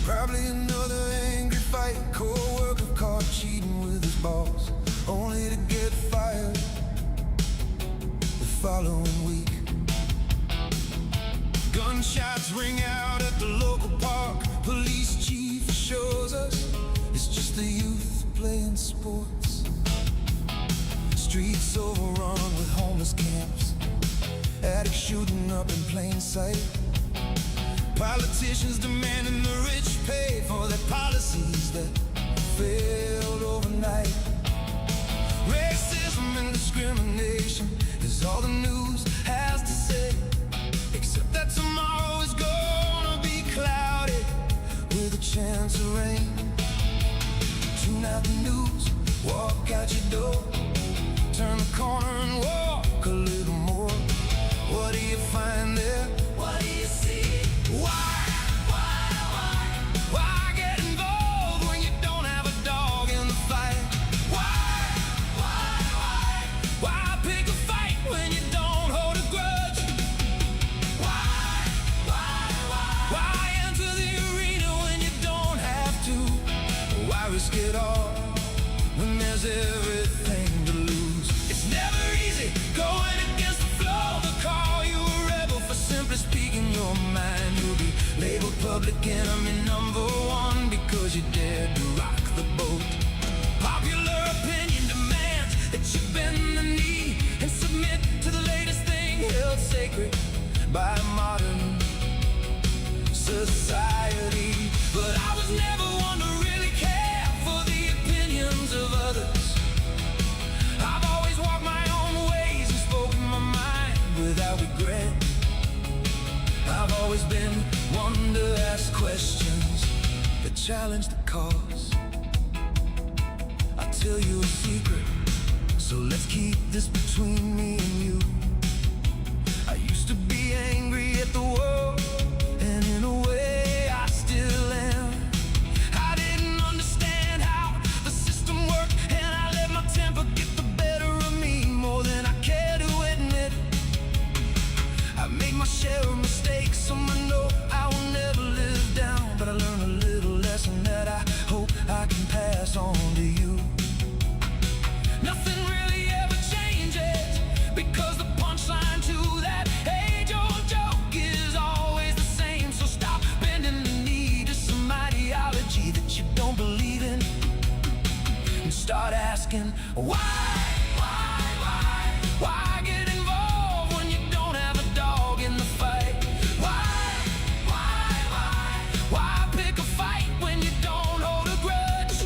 Probably another angry fight, co-worker caught cheating with his boss, only to get fired the following week. Gunshots ring out at the local park. Police chief shows us it's just the youth playing sports. Streets overrun with homeless camps, addicts shooting up in plain sight. Politicians demanding the rich pay for their policies that failed overnight. Racism and discrimination is all the news has to say, except that tomorrow is gonna be cloudy with a chance of rain. Tune out the news, walk out your door, turn the corner and walk a little more. What do you find there? What do you see? Why get involved when you don't have a dog in the fight? Why pick a fight when you don't hold a grudge? Why enter the arena when you don't have to? Why risk it all when there's everything to lose? It's never easy going against the flow. They'll call you a rebel for simply speaking your mind. You'll be labeled public enemy #1 because you dared to rock the boat. Popular opinion demands that you bend the knee and submit to the latest thing held sacred by modern society. But I was never one to really care for the opinions of others. I've always walked my own ways and spoken my mind without regret. I've always been one to ask questions that challenge the cause. I'll tell you a secret, so let's keep this between me and you. I used to be angry at the world, and in a way I still am. I didn't understand how the system worked, and I let my temper get the better of me more than I care to admit. I made my share of mistakes, so I know I will never live down. But I learned a little lesson that I hope I can pass on to you. Nothing really ever changes, because the punchline to that age-old joke is always the same. So stop bending the knee to some ideology that you don't believe in, and start asking why? Why get involved when you don't have a dog in the fight? Why pick a fight when you don't hold a grudge?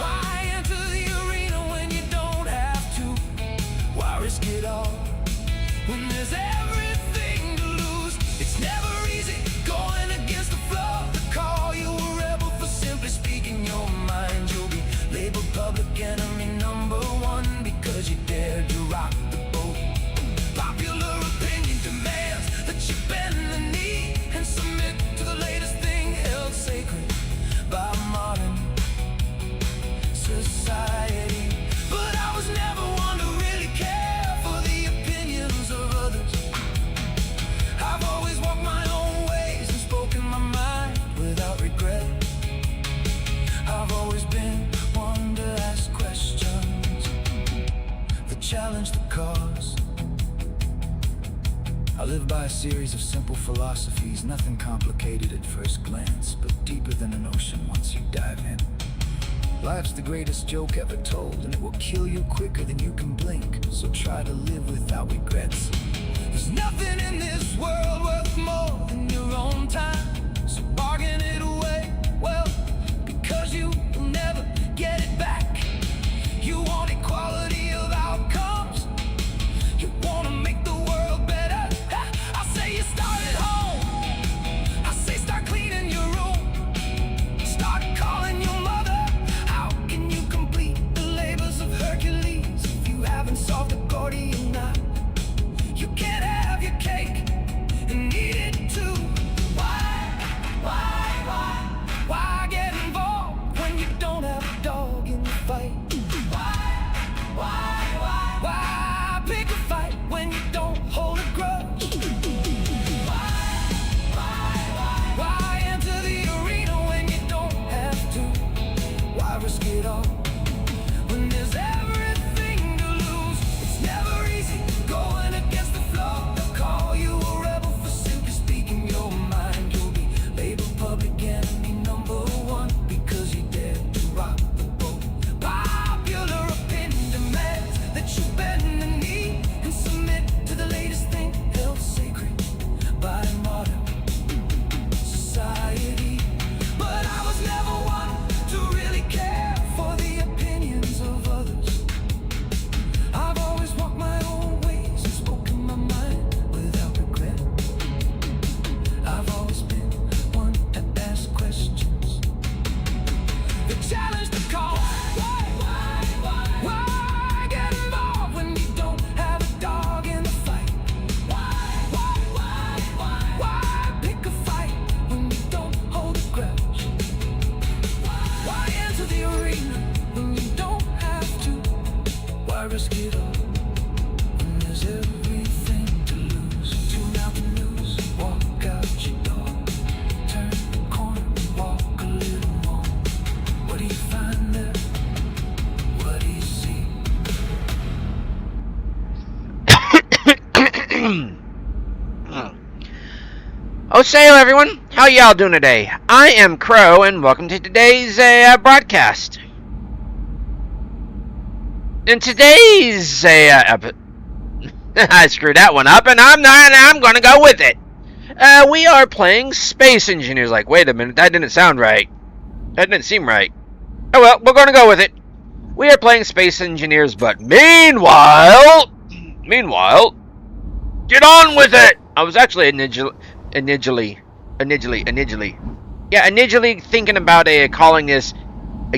Why enter the arena when you don't have to? Why risk it all when there's everything to lose? It's never easy going against the flow. They call you a rebel for simply speaking your mind. You'll be labeled public enemy #1 because you dared to rock the boat. Popular opinion demands that you bend the knee and submit to the latest thing held sacred by modern society. But I was never one to really care for the opinions of others. I've always walked my own ways and spoken my mind without regret. I've always been one to ask questions that challenge the cause. I live by a series of simple philosophies, nothing complicated at first glance, but deeper than an ocean once you dive in. Life's the greatest joke ever told, and it will kill you quicker than you can blink. So try to live without regrets. There's nothing in this world worth more than your own time, so bargain it away, well, because you will never get it back. You want equality of outcomes, you want to make the world better. I say you start at home, I say start cleaning your room, start calling your mother. How can you complete the labors of Hercules if you haven't solved a Gordian knot? You can't have your cake and eat it too. Oh, say hello, everyone. How y'all doing today? I am Crow, and welcome to today's broadcast. In today's I screwed that one up, and I'm gonna go with it. We are playing Space Engineers. Like, wait a minute, that didn't sound right. That didn't seem right. Oh well, we're gonna go with it. We are playing Space Engineers, but meanwhile, get on with it. I was actually initially thinking about calling this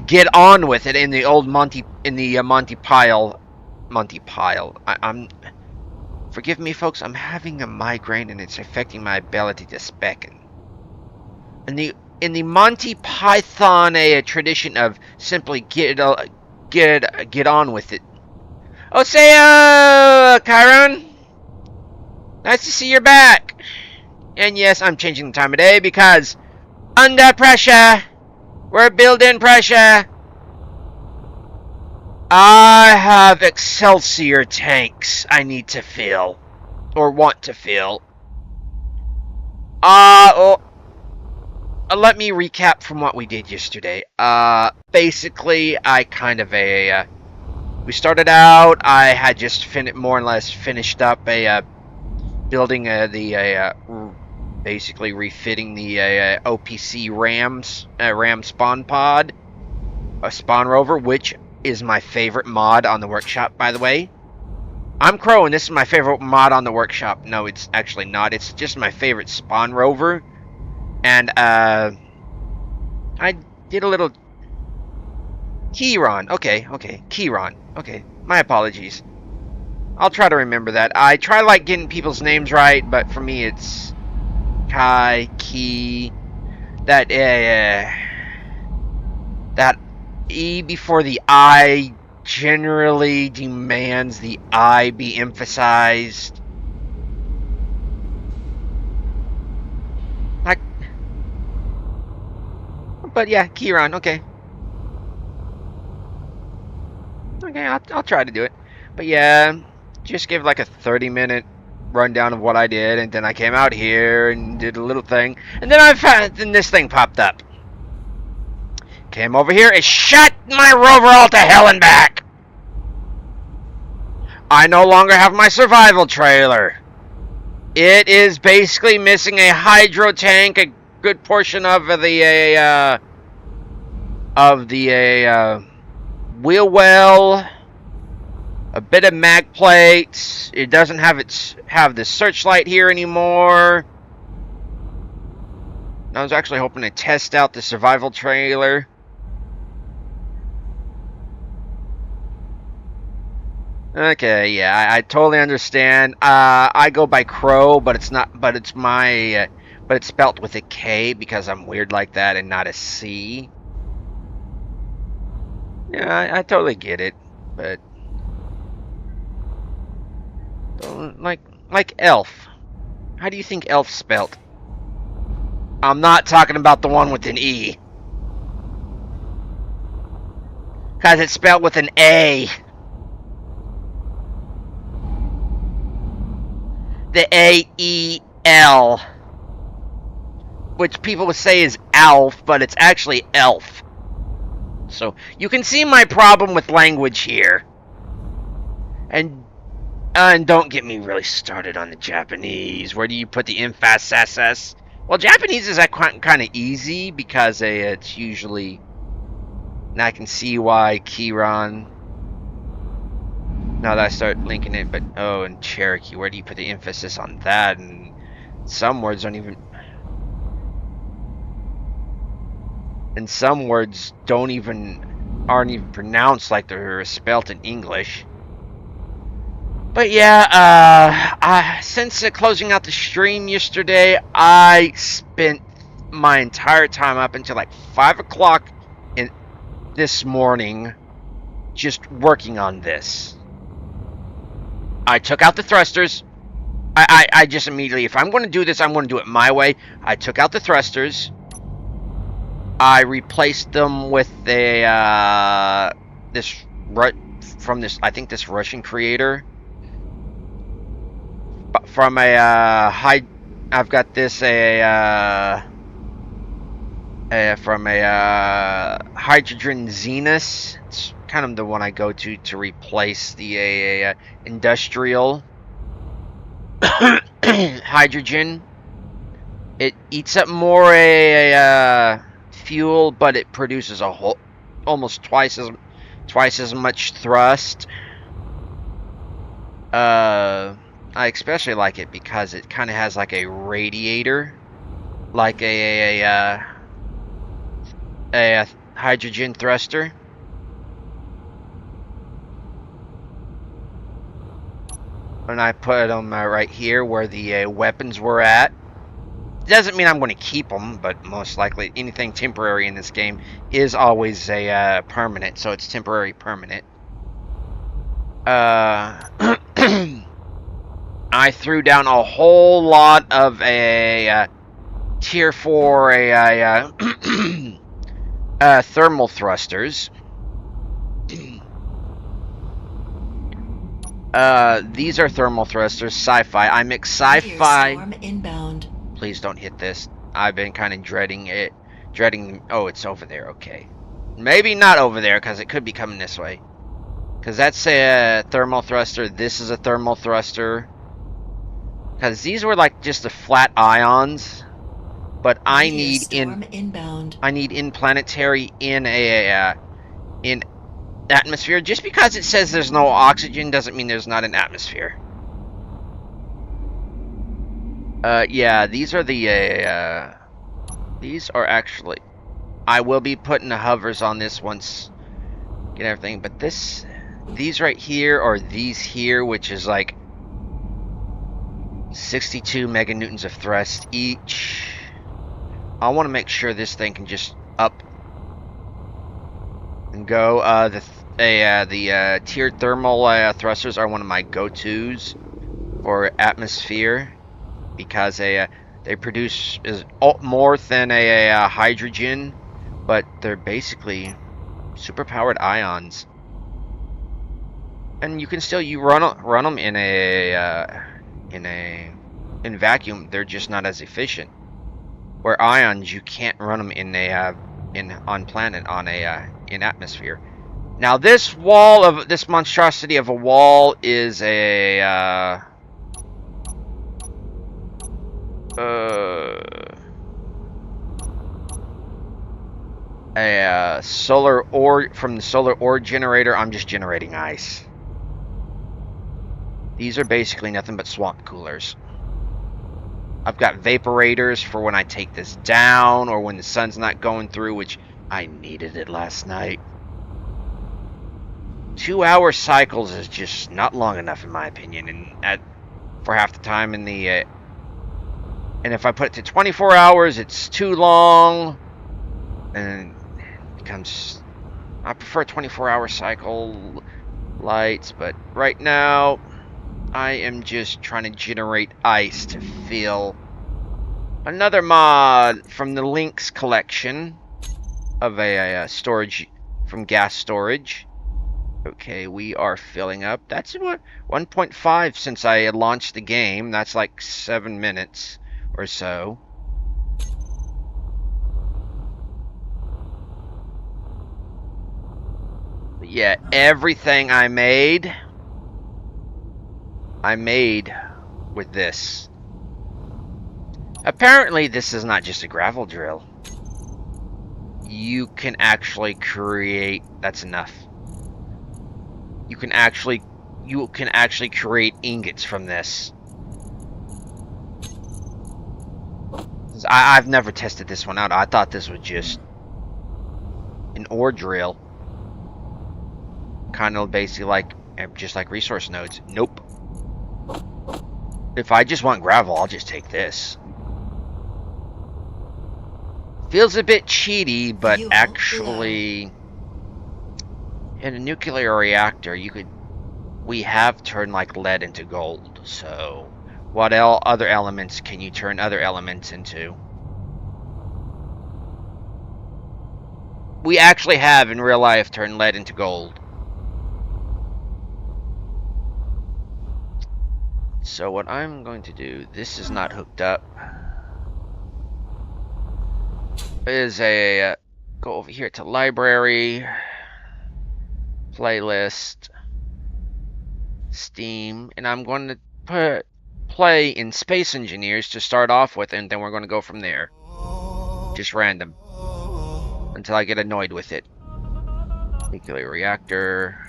"Get On With It" in the old Monty Pyle. I'm forgive me, folks. I'm having a migraine and it's affecting my ability to spec. In the Monty Python tradition of simply get on with it. Oh, say Chiron. Nice to see you're back. And yes, I'm changing the time of day because under pressure, we're building pressure. I have Excelsior tanks I need to fill, or want to fill. Let me recap from what we did yesterday. Basically, I kind of we started out. I had just more or less finished up building basically refitting the OPC ram spawn pod, a spawn rover, which is my favorite mod on the workshop, by the way. I'm Crow, and this is my favorite mod on the workshop. No, it's actually not. It's just my favorite spawn rover. And I did a little Keyron. Okay, Keyron. Okay, my apologies. I'll try to remember that. I try like getting people's names right, but for me it's Kai, Key. That E before the I generally demands the I be emphasized. Like, but yeah, Keyron. Okay, I'll try to do it. But yeah, just give like a 30-minute rundown of what I did, and then I came out here and did a little thing, and then this thing popped up. Came over here and shot my rover all to hell and back. I no longer have my survival trailer. It is basically missing a hydro tank, a good portion of the wheel well, a bit of mag plates. It doesn't have the searchlight here anymore. I was actually hoping to test out the survival trailer. Okay, yeah, I totally understand. I go by Crow, but it's not. But it's spelt with a K because I'm weird like that and not a C. Yeah, I totally get it, but like elf. How do you think elf spelt? I'm not talking about the one with an E, because it's spelled with an A. The A-E-L, which people would say is Alf, but it's actually Elf. So you can see my problem with language here. And don't get me really started on the Japanese. Where do you put the emphasis? Well, Japanese is kind of easy because it's usually. And I can see why Keyron. Now that I start linking it, but and Cherokee, where do you put the emphasis on that? And some words aren't even pronounced like they're spelt in English. But yeah, since closing out the stream yesterday, I spent my entire time up until like 5 o'clock this morning just working on this. I took out the thrusters. I just immediately, if I'm going to do this, I'm going to do it my way. I took out the thrusters. I replaced them with I think this Russian creator. From a I've got this from a Hydrogen Zenus. It's kind of the one I go to replace the industrial hydrogen. It eats up more fuel, but it produces a whole almost twice as much thrust. I especially like it because it kind of has like a radiator, like a hydrogen thruster. And I put them right here where the weapons were at. Doesn't mean I'm going to keep them, but most likely anything temporary in this game is always a permanent, so it's temporary permanent. I threw down a whole lot of a tier 4 thermal thrusters. These are thermal thrusters, sci-fi. I mix sci-fi. Storm inbound. Please don't hit this. I've been kind of dreading it. Oh, it's over there. Okay. Maybe not over there, because it could be coming this way. Because that's a thermal thruster. This is a thermal thruster. Because these were like just the flat ions. But I need inbound. I need in planetary in in atmosphere. Just because it says there's no oxygen doesn't mean there's not an atmosphere. Yeah, these are the these are actually, I will be putting the hovers on this once get everything, but these right here are these here, which is like 62 meganewtons of thrust each. I want to make sure this thing can just up and go. The tiered thermal thrusters are one of my go-tos for atmosphere, because they produce more than a hydrogen, but they're basically super powered ions, and you can still run them in vacuum. They're just not as efficient. Where ions, you can't run them in atmosphere. Now this monstrosity of a wall is a solar ore from the solar ore generator. I'm just generating ice. These are basically nothing but swamp coolers. I've got vaporators for when I take this down or when the sun's not going through, which I needed it last night. 2-hour cycles is just not long enough in my opinion, and for half the time in the and if I put it to 24 hours, it's too long, and it becomes, I prefer 24-hour cycle lights, but right now I am just trying to generate ice to fill another mod from the Lynx collection of a storage from gas storage. Okay, we are filling up. That's what 1.5 since I launched the game. That's like 7 minutes or so. But yeah, everything I made with this. Apparently this is not just a gravel drill. You can actually create, that's enough. You can actually create ingots from this. I've never tested this one out. I thought this was just an ore drill. Kind of basically just like resource nodes. Nope. If I just want gravel, I'll just take this. Feels a bit cheaty, but actually, in a nuclear reactor, we have turned like lead into gold. So, what other elements can you turn other elements into? We actually have in real life turned lead into gold. So what I'm going to do, this is not hooked up, is go over here to library, playlist, Steam, and I'm going to play in Space Engineers to start off with, and then we're going to go from there. Just random. Until I get annoyed with it. Nuclear reactor.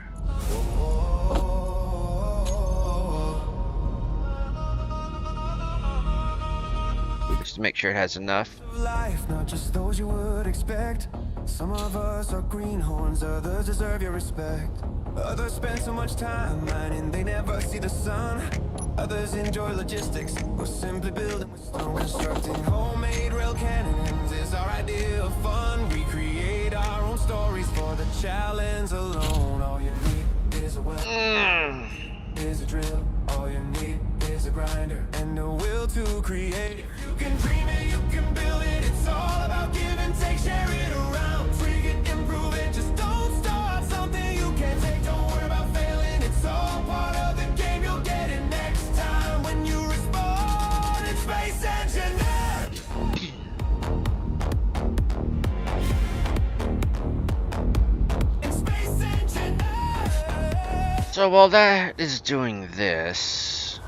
Just to make sure it has enough. Life, not just those you would expect. Some of us are greenhorns, others deserve your respect. Others spend so much time mining, they never see the sun. Others enjoy logistics, or simply building with stone. Constructing homemade rail cannons is our idea of fun. We create our own stories for the challenge alone. All you need is a well, is a drill. All you need is a grinder and a will to create. If you can dream it, you can build it. It's all about give and take, share it around. Tweak it, improve it, just don't start something you can't take. Don't worry about failing, it's all part of the game. You'll get it next time when you respond. It's Space Engineer. It's Space Engineer. So while that is doing this,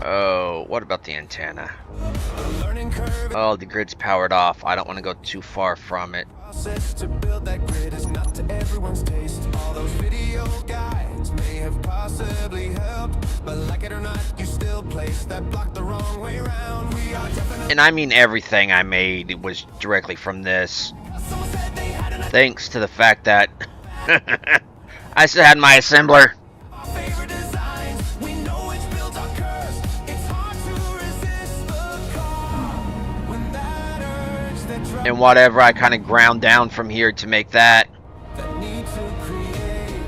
oh, what about the antenna? Learning curve. Oh, the grid's powered off. I don't want to go too far from it. Process to build that grid is not to everyone's taste. All those video guides may have possibly helped, but like it or not, you still place that block the wrong way round. We are definitely. And I mean everything I made was directly from this. Someone said they had an Thanks to the fact that I still had my assembler. our favorite designs. We know it's built on curves. It's hard to resist the call when that urge that drives And whatever I kind of ground down from here to make that. that need to create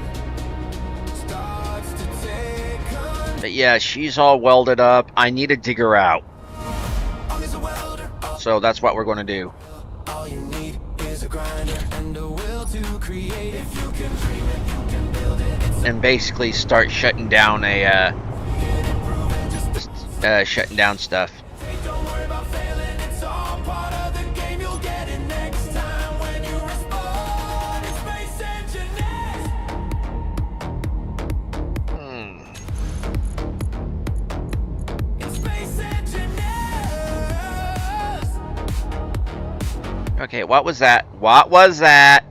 starts to take control. But yeah, she's all welded up. I need to dig her out. Always a welder. So that's what we're going to do. All you need is a grinder and a will to create. If you can dream it, you can build it. It's And basically start shutting down shutting down stuff. don't worry about failing, it's all part of the game. You'll get it next time when you respond. It's Space Engineers. It's Space Engineers. Okay, what was that? What was that?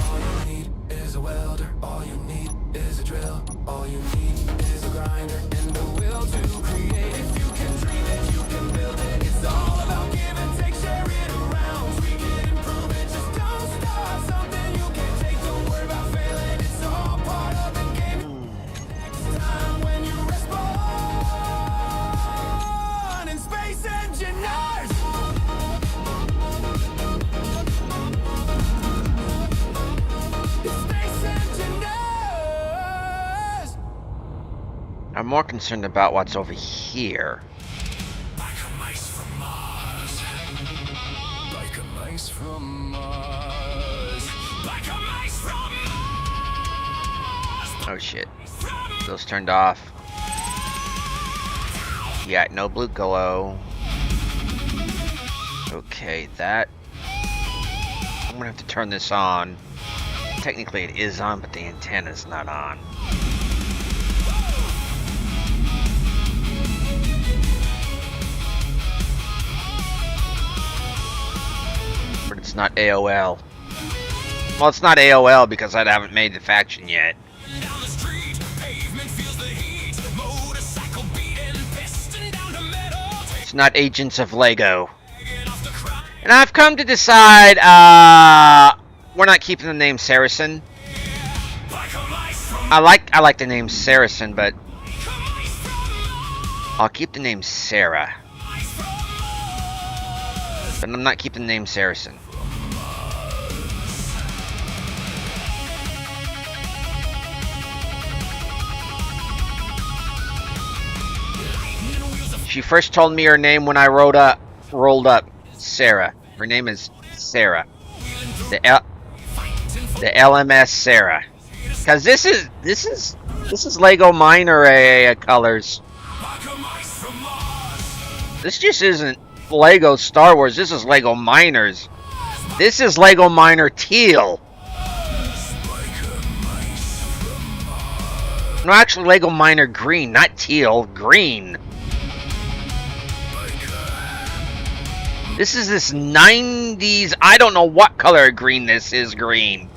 All you need is a welder. All you need is a drill. All you need is a grinder and the will to create. If you can dream it, you can build it. It's all about give and take, share it around. Tweak it, improve it. Just don't start something you can't take. Don't worry about failing. It's all part of the game. Next time when you respond in Space Engineers. Space Engineers. I'm more concerned about what's over here. Like a mice from Mars. Like a mice from Mars. Like a mice from Mars. Oh shit. Those turned off. Yeah, no blue glow. Okay, that. I'm gonna have to turn this on. Technically it is on, but the antenna's not on. But it's not AOL. Well, it's not AOL because I haven't made the faction yet. Down the street, pavement feels the heat. Motorcycle beating, piston down to metal. It's not Agents of Lego. Taking off the crowd. And I've come to decide, we're not keeping the name Saracen. Like a mice from I like the name Saracen, but I'll keep the name Sarah. But I'm not keeping the name Saracen. She first told me her name when I rolled up. Sarah. Her name is Sarah. The LMS Sarah. Cause this is Lego Minor colors. This just isn't Lego Star Wars. This is Lego Miners. This is Lego Miner Teal. No, actually, Lego Miner Green, not Teal. Green. This is this 90s. I don't know what color of green this is. Green.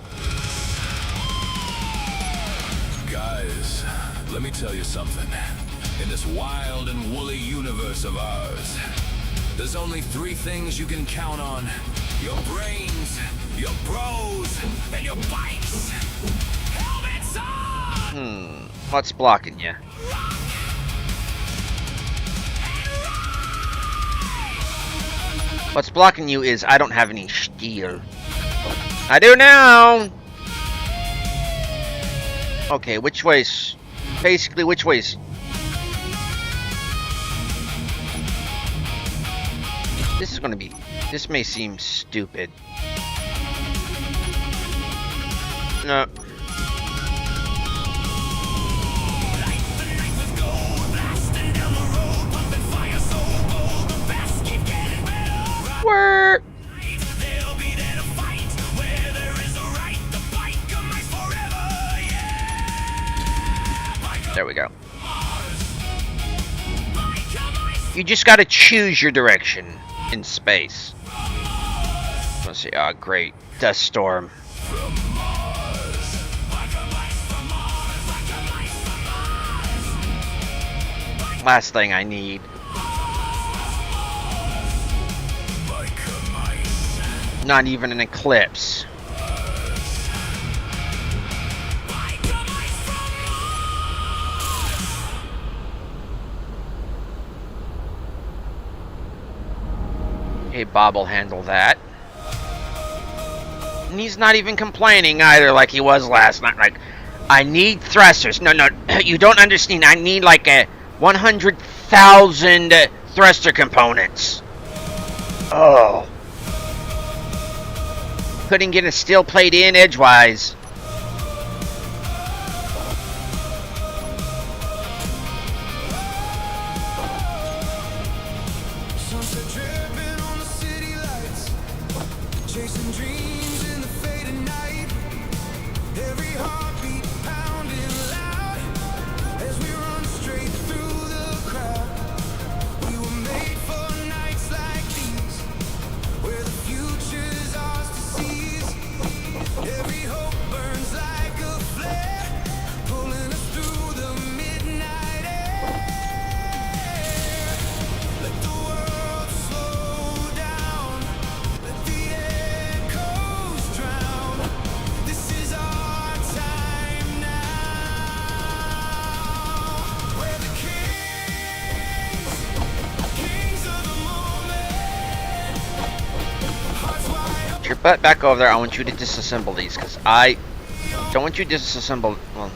Guys, let me tell you something. In this wild and woolly universe of ours, there's only 3 things you can count on. Your brains, your bros, and your bikes. Helmets on! What's blocking you? What's blocking you is I don't have any steel. I do now! Okay, which way's... Basically, which way's... This is gonna be... This may seem stupid. No. Work. There we go. You just gotta choose your direction in space. Let's see. Oh, great. Dust storm. Last thing I need. Not even an eclipse. Hey, Bob will handle that. And he's not even complaining either like he was last night. Like, I need thrusters. No, you don't understand. I need like a 100,000 thruster components. Oh. Couldn't get a steel plate in edgewise. Sunset dripping on the city lights, chasing dreams in the faded night. Every heartbeat pounding loud as we run straight through the crowd. We were made for nights like these, where the future's ours to seize. Every hope burns like a flare, pulling us through the midnight air. Let the world slow down, let the echoes drown. This is our time now. We're the kings of the moment. Hearts wide open. Get your butt back over there. I want you to disassemble these, because I don't want you to disassemble. Well,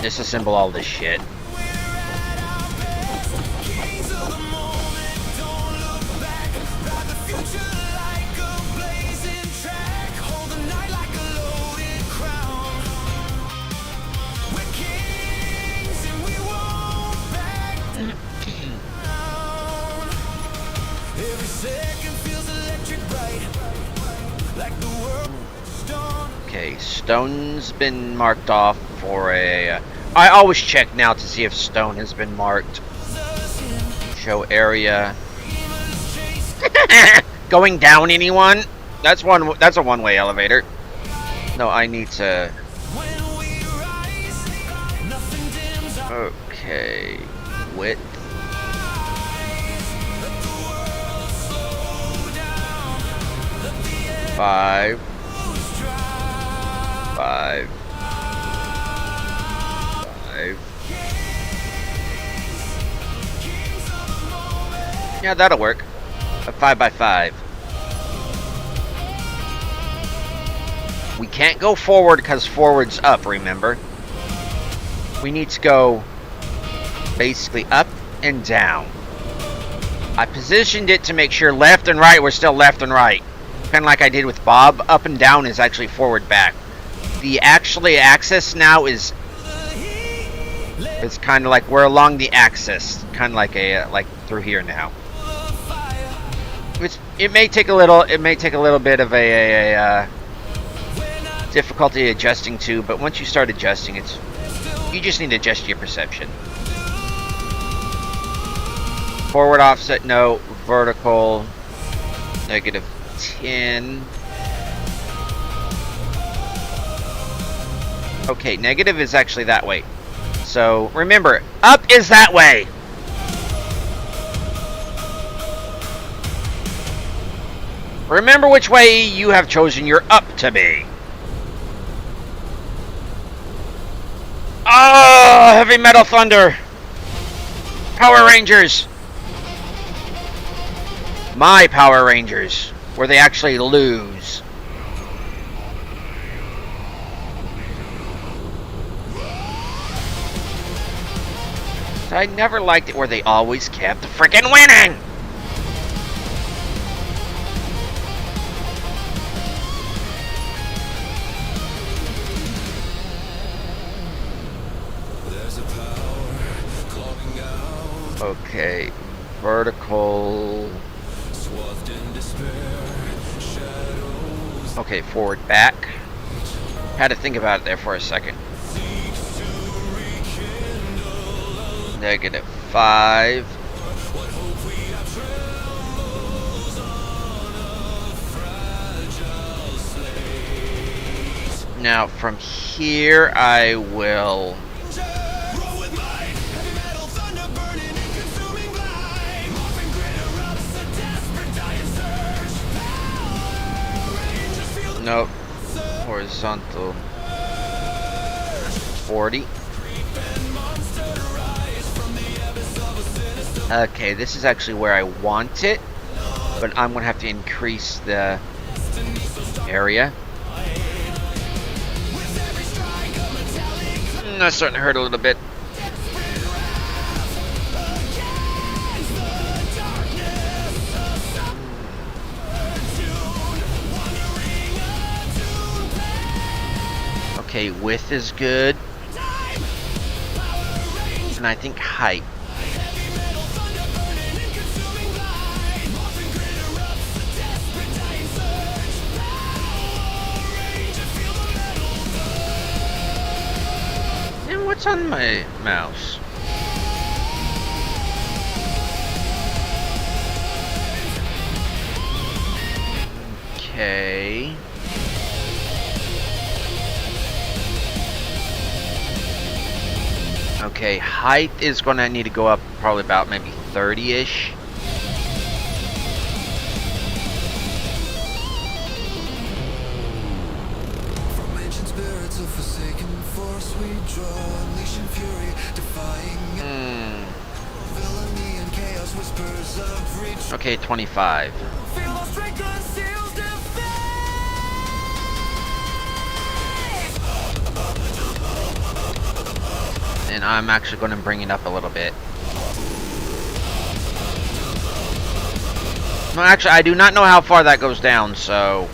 disassemble all this shit. Kings of the moment, don't look back. Ride the future like a blazing track. Hold the night like a loaded crown. We're kings and we won't back down. Every second feels electric bright, like the world storm. Okay, stone's been marked off for a... I always check now to see if stone has been marked. Show area. Going down, anyone? That's a one-way elevator. No, I need to... When we rise, nothing dims our Okay. Width. Let the world slow down. Let the 5. echoes drown. 5. 5. Kings of the moment. Yeah, that'll work. A 5x5. We can't go forward because forward's up, remember? We need to go basically up and down. I positioned it to make sure left and right were still left and right. Kind of like I did with Bob. Up and down is actually forward back. The actually access now is It's kind of like we're along the axis, kind of like like through here now. It may take a little bit of a difficulty adjusting to, but once you start adjusting, you just need to adjust your perception. Forward offset, no. Vertical, -10. Okay, negative is actually that way. So remember, up is that way. Remember which way you have chosen your up to be. Oh, heavy metal thunder. Power Rangers. My Power Rangers, where they actually lose. I never liked it where they always kept freaking winning. Okay, vertical. Okay, forward, back. Had to think about it there for a second. -5. Now from here I will nope. Horizontal 40. Okay, this is actually where I want it, but I'm gonna have to increase the area. That's starting to hurt a little bit. Okay, width is good. And I think height. And what's on my mouse? Okay. Okay, height is going to need to go up probably about maybe 30-ish. From ancient spirits of forsaken force we draw, unleashing fury, defying villainy and chaos, whispers of reach. Okay, 25. Feel our strength conceals defeat. And I'm actually going to bring it up a little bit. Well, actually, I do not know how far that goes down, so...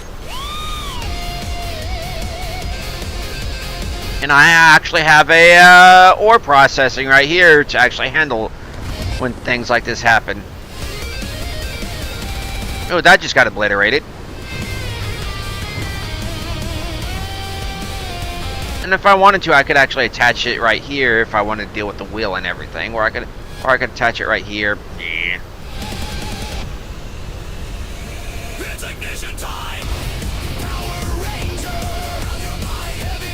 And I actually have a ore processing right here to actually handle when things like this happen. Oh, that just got obliterated. And if I wanted to, I could actually attach it right here if I wanted to deal with the wheel and everything. Or I could attach it right here. Yeah. It's ignition time.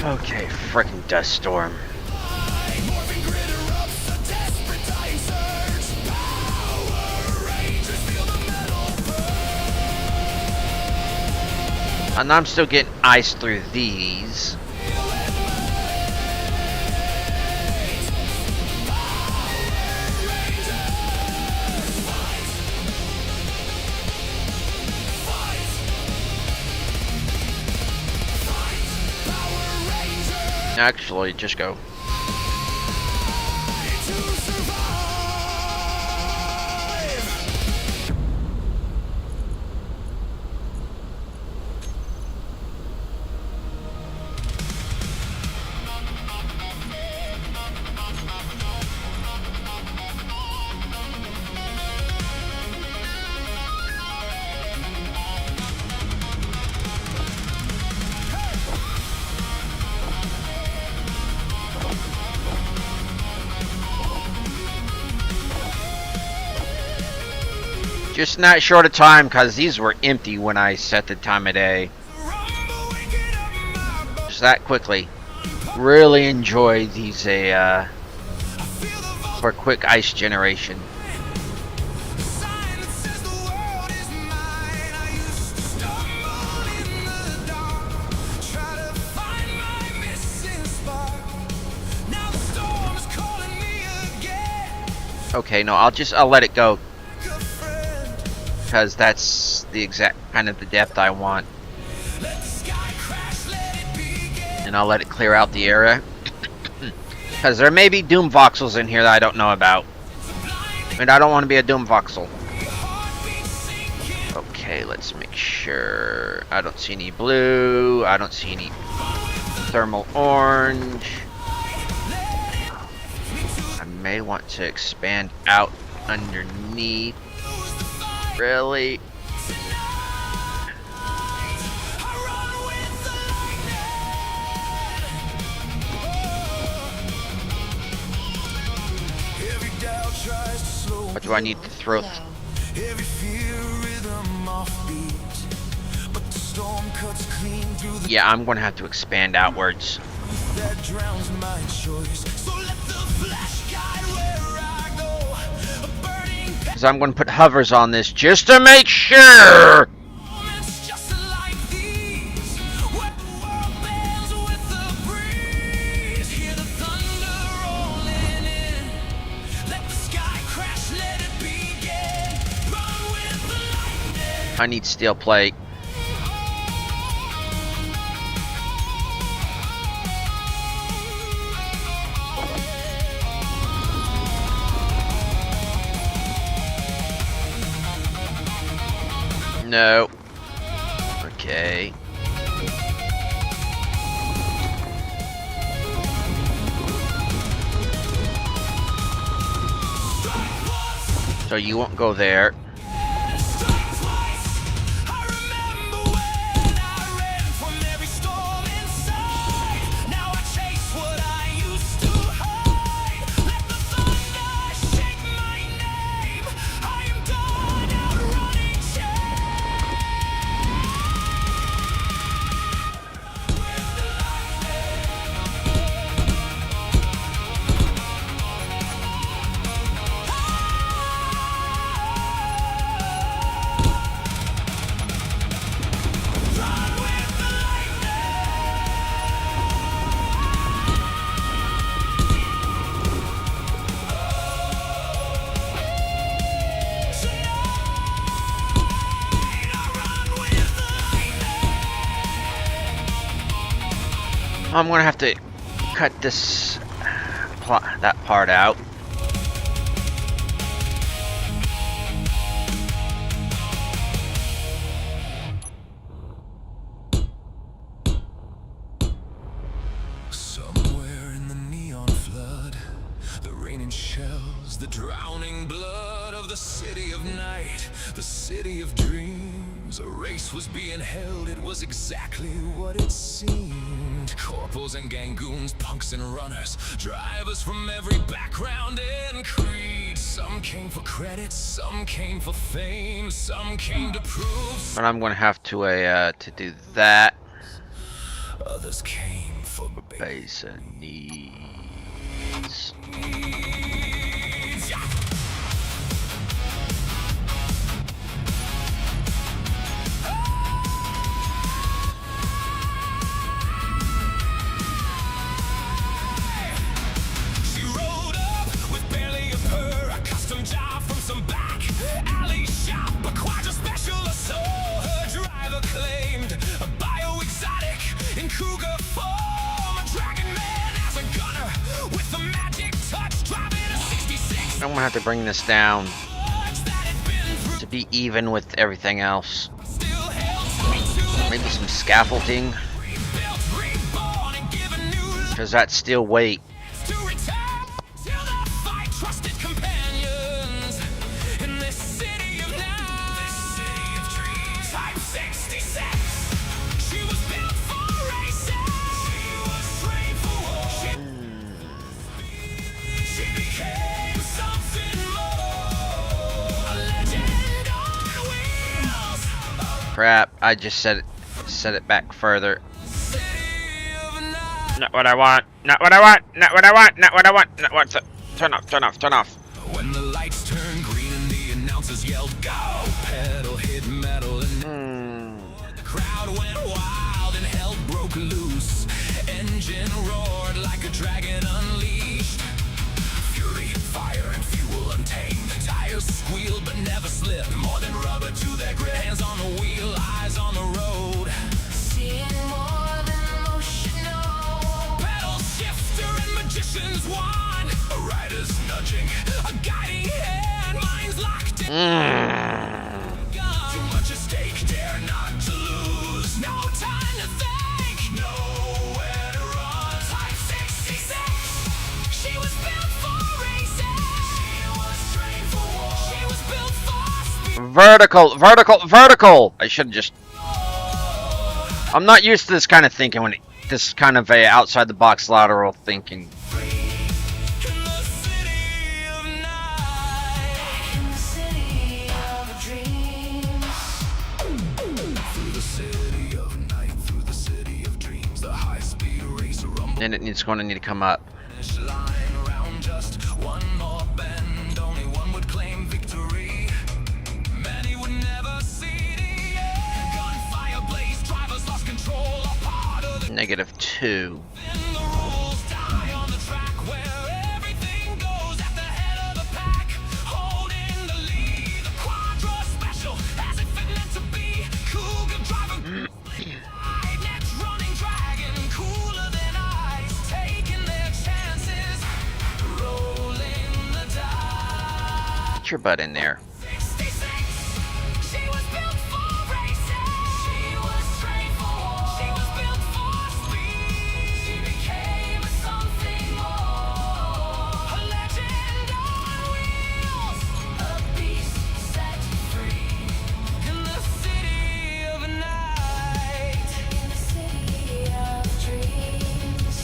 Okay, frickin' dust storm. And I'm still getting ice through these. Actually, just go. Just not short of time, because these were empty when I set the time of day. Just that quickly. Really enjoy these for quick ice generation. Okay, no, I'll let it go, because that's the exact kind of the depth I want. And I'll let it clear out the area. Because there may be Doom voxels in here that I don't know about. And I don't want to be a Doom voxel. Okay, let's make sure. I don't see any blue. I don't see any thermal orange. I may want to expand out underneath. Really? What do I need to throw? Low. Every fear rhythm offbeat, but the storm cuts clean through the Yeah, I'm going to have to expand outwards. that drowns my choice. So let the flash guide where I go. A burning Because I'm going to put hovers on this just to make sure. moments just like these, when the world bends with the breeze. Hear the thunder rolling in. Let the sky crash, let it begin. Run with the lightning. I need steel plate. No. Okay. So you won't go there. I'm gonna have to cut this that part out. Somewhere in the neon flood, the raining shells, the drowning blood of the city of night, the city of dreams. A race was being held, it was exactly what it seemed. Corporals and gangoons, punks and runners, drivers from every background and creed. Some came for credit, some came for fame, some came to prove. But I'm gonna have to do that. Others came for Basic needs. She rode up with barely a purr, a custom job from some back alley shop, a quadra specialist. So her driver claimed a bio-exotic in cougar form, a dragon man as a gunner with a magic touch, driving a 66. I'm gonna have to bring this down that had been through, to be even with everything else. still held tight to Maybe some scaffolding, rebuilt, reborn, and given new because that's still weight. to return till the fight. Trusted companions in this city of night, this city of dreams. Type 66. She was built for racing. She was trained for war. She became something more. A legend crap! I just set it back further. Not what I want. Not what I want. Not what I want. Not what I want. Not what. Turn off. Turn off. Turn off. When the lights turned green and the announcers yelled, "Go!" Pedal hit metal and the crowd went wild and hell broke loose. Engine roared like a dragon unleashed. Fury, fire, and fuel untamed. Tires squealed but never slipped. More than rubber to their grip. Hands on the wheel, eyes on the road. Seeing more than emotional. Pedal shifter and magician's wand. A rider's nudging, a guiding hand. Minds locked in. Too much at stake, dare not to lose. No time to think, nowhere to run. Type 66, she was built for racing. She was trained for war. She was built for speed. Vertical. I should have just. I'm not used to this kind of thinking this kind of a outside the box lateral thinking. In the city of night. In the city of dreams. Through the city of night, through the city of dreams, the high-speed racer rumble. And it's going to need to come up. Finish line around just one more bend. Only one would claim victory. Many would never see the end. Gunfire blaze, drivers lost control. A part of the -2. then the rules die on the track where everything goes at the head of the pack. Holding the lead, the Quadra special as if it meant to be. Cougar driver, split next running dragon, cooler than ice, taking their chances, rolling the dice. Get your butt in there. 66, she was built for racing. She was trained for war. She was built for speed. She became something more. A legend on wheels. A beast set free. In the city of night. In the city of dreams.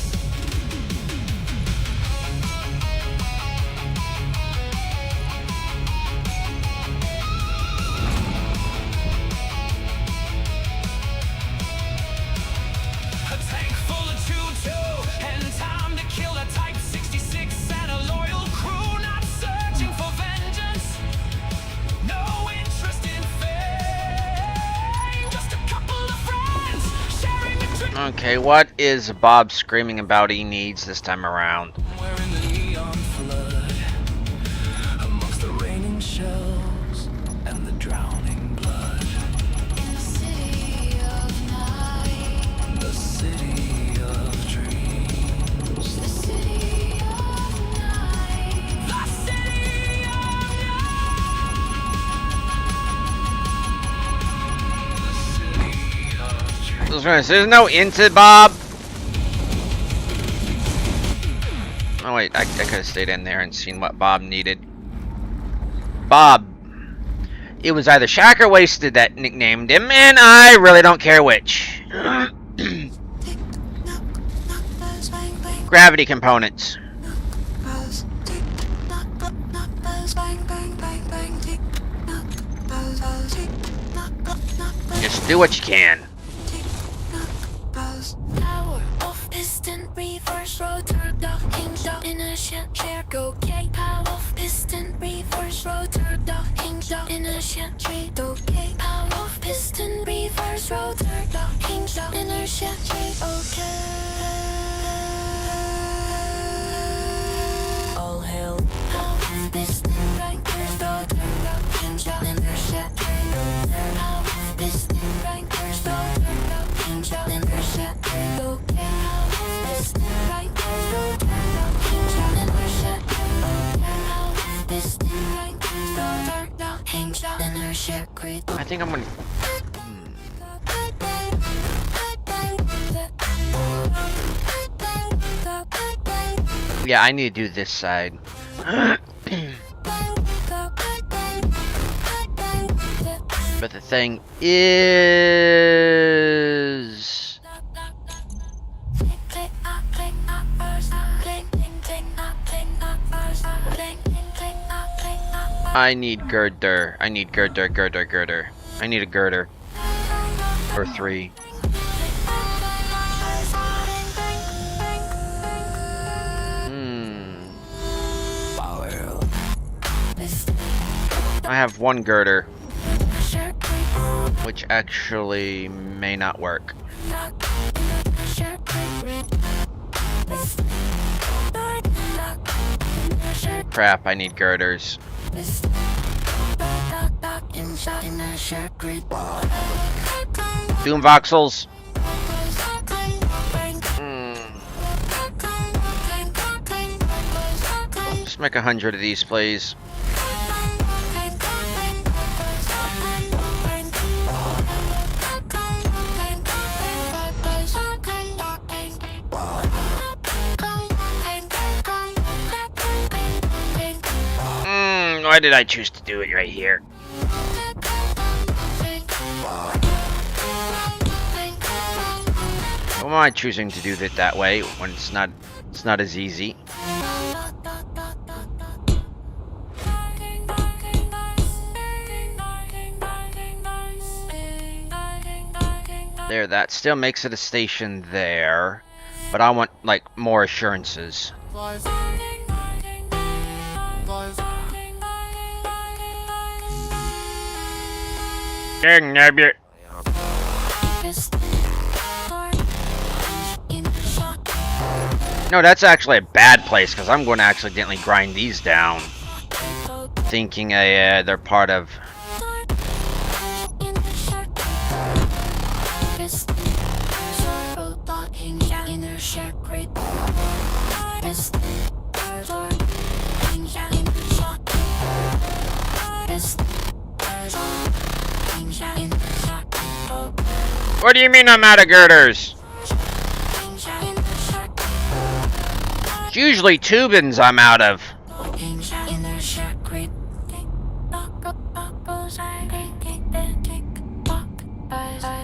A tank full of 2-2 and time to kill a Type 66 and a loyal crew not searching for vengeance. No interest in fame. Just a couple of friends sharing a drink. Okay, what is Bob screaming about he needs this time around? We're in the neon flood, amongst the raining shells and the drowning blood. In the city of night. The city of dreams. The city of night. The city of I was gonna say, there's no into Bob. Oh wait, I could have stayed in there and seen what Bob needed. Bob. It was either Shaq or Wasted that nicknamed him, and I really don't care which. Tick, knock, knock, buzz, bang, bang, Gravity components. buzz. Tick, knock, knock, buzz, bang, bang, bang, bang. Tick, knock, buzz, buzz. Tick, knock, knock, buzz. Just do what you can. Tick, knock, buzz. Power off, piston, reverse, rotor, docking, shot, inertia, chair, go, K. Power off, piston, reverse, rotor, docking, shot, inertia, tree, okay. Power off, piston, reverse, rotor, docking, shot, inertia, tree, okay. All hail. Power off, piston, reverse, rotor, docking, shot, inertia, tree, okay. Power off, piston, reverse, rotor, docking, shot, inertia, tree, okay. Power off, piston, reverse, rotor, docking, shot, inertia, tree, okay. Power off, piston, reverse, rotor, docking, shot, inertia, tree, I think I'm gonna. Yeah, I need to do this side. But the thing is, I need girder. I need girder. I need a girder. Or 3. I have 1 girder, which actually may not work. Crap, I need girders. Doom voxels. Just make 100 of these, please. Why did I choose to do it right here? Why am I choosing to do it that way when it's not as easy? There, that still makes it a station there, but I want like more assurances. Dang nabbit. No, that's actually a bad place because I'm going to accidentally grind these down, thinking they're part of. What do you mean I'm out of girders? It's usually tubins I'm out of.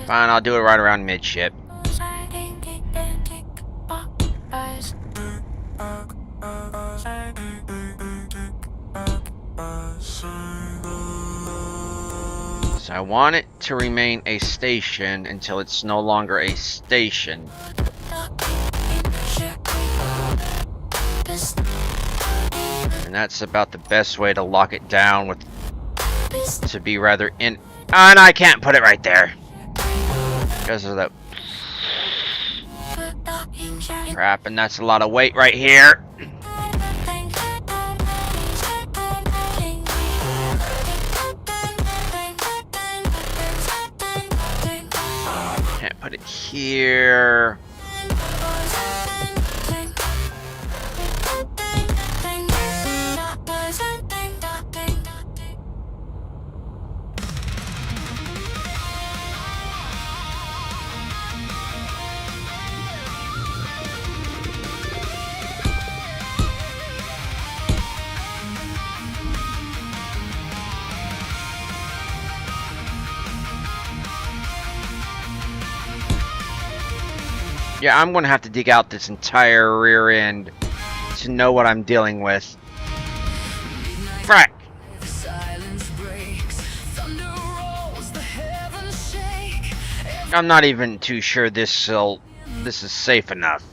Fine, I'll do it right around midship. So I want it to remain a station until it's no longer a station. And that's about the best way to lock it down with to be rather in. And I can't put it right there because of that crap, and that's a lot of weight right here. Can't put it here. Yeah, I'm going to have to dig out this entire rear end to know what I'm dealing with. Frack! I'm not even too sure this is safe enough.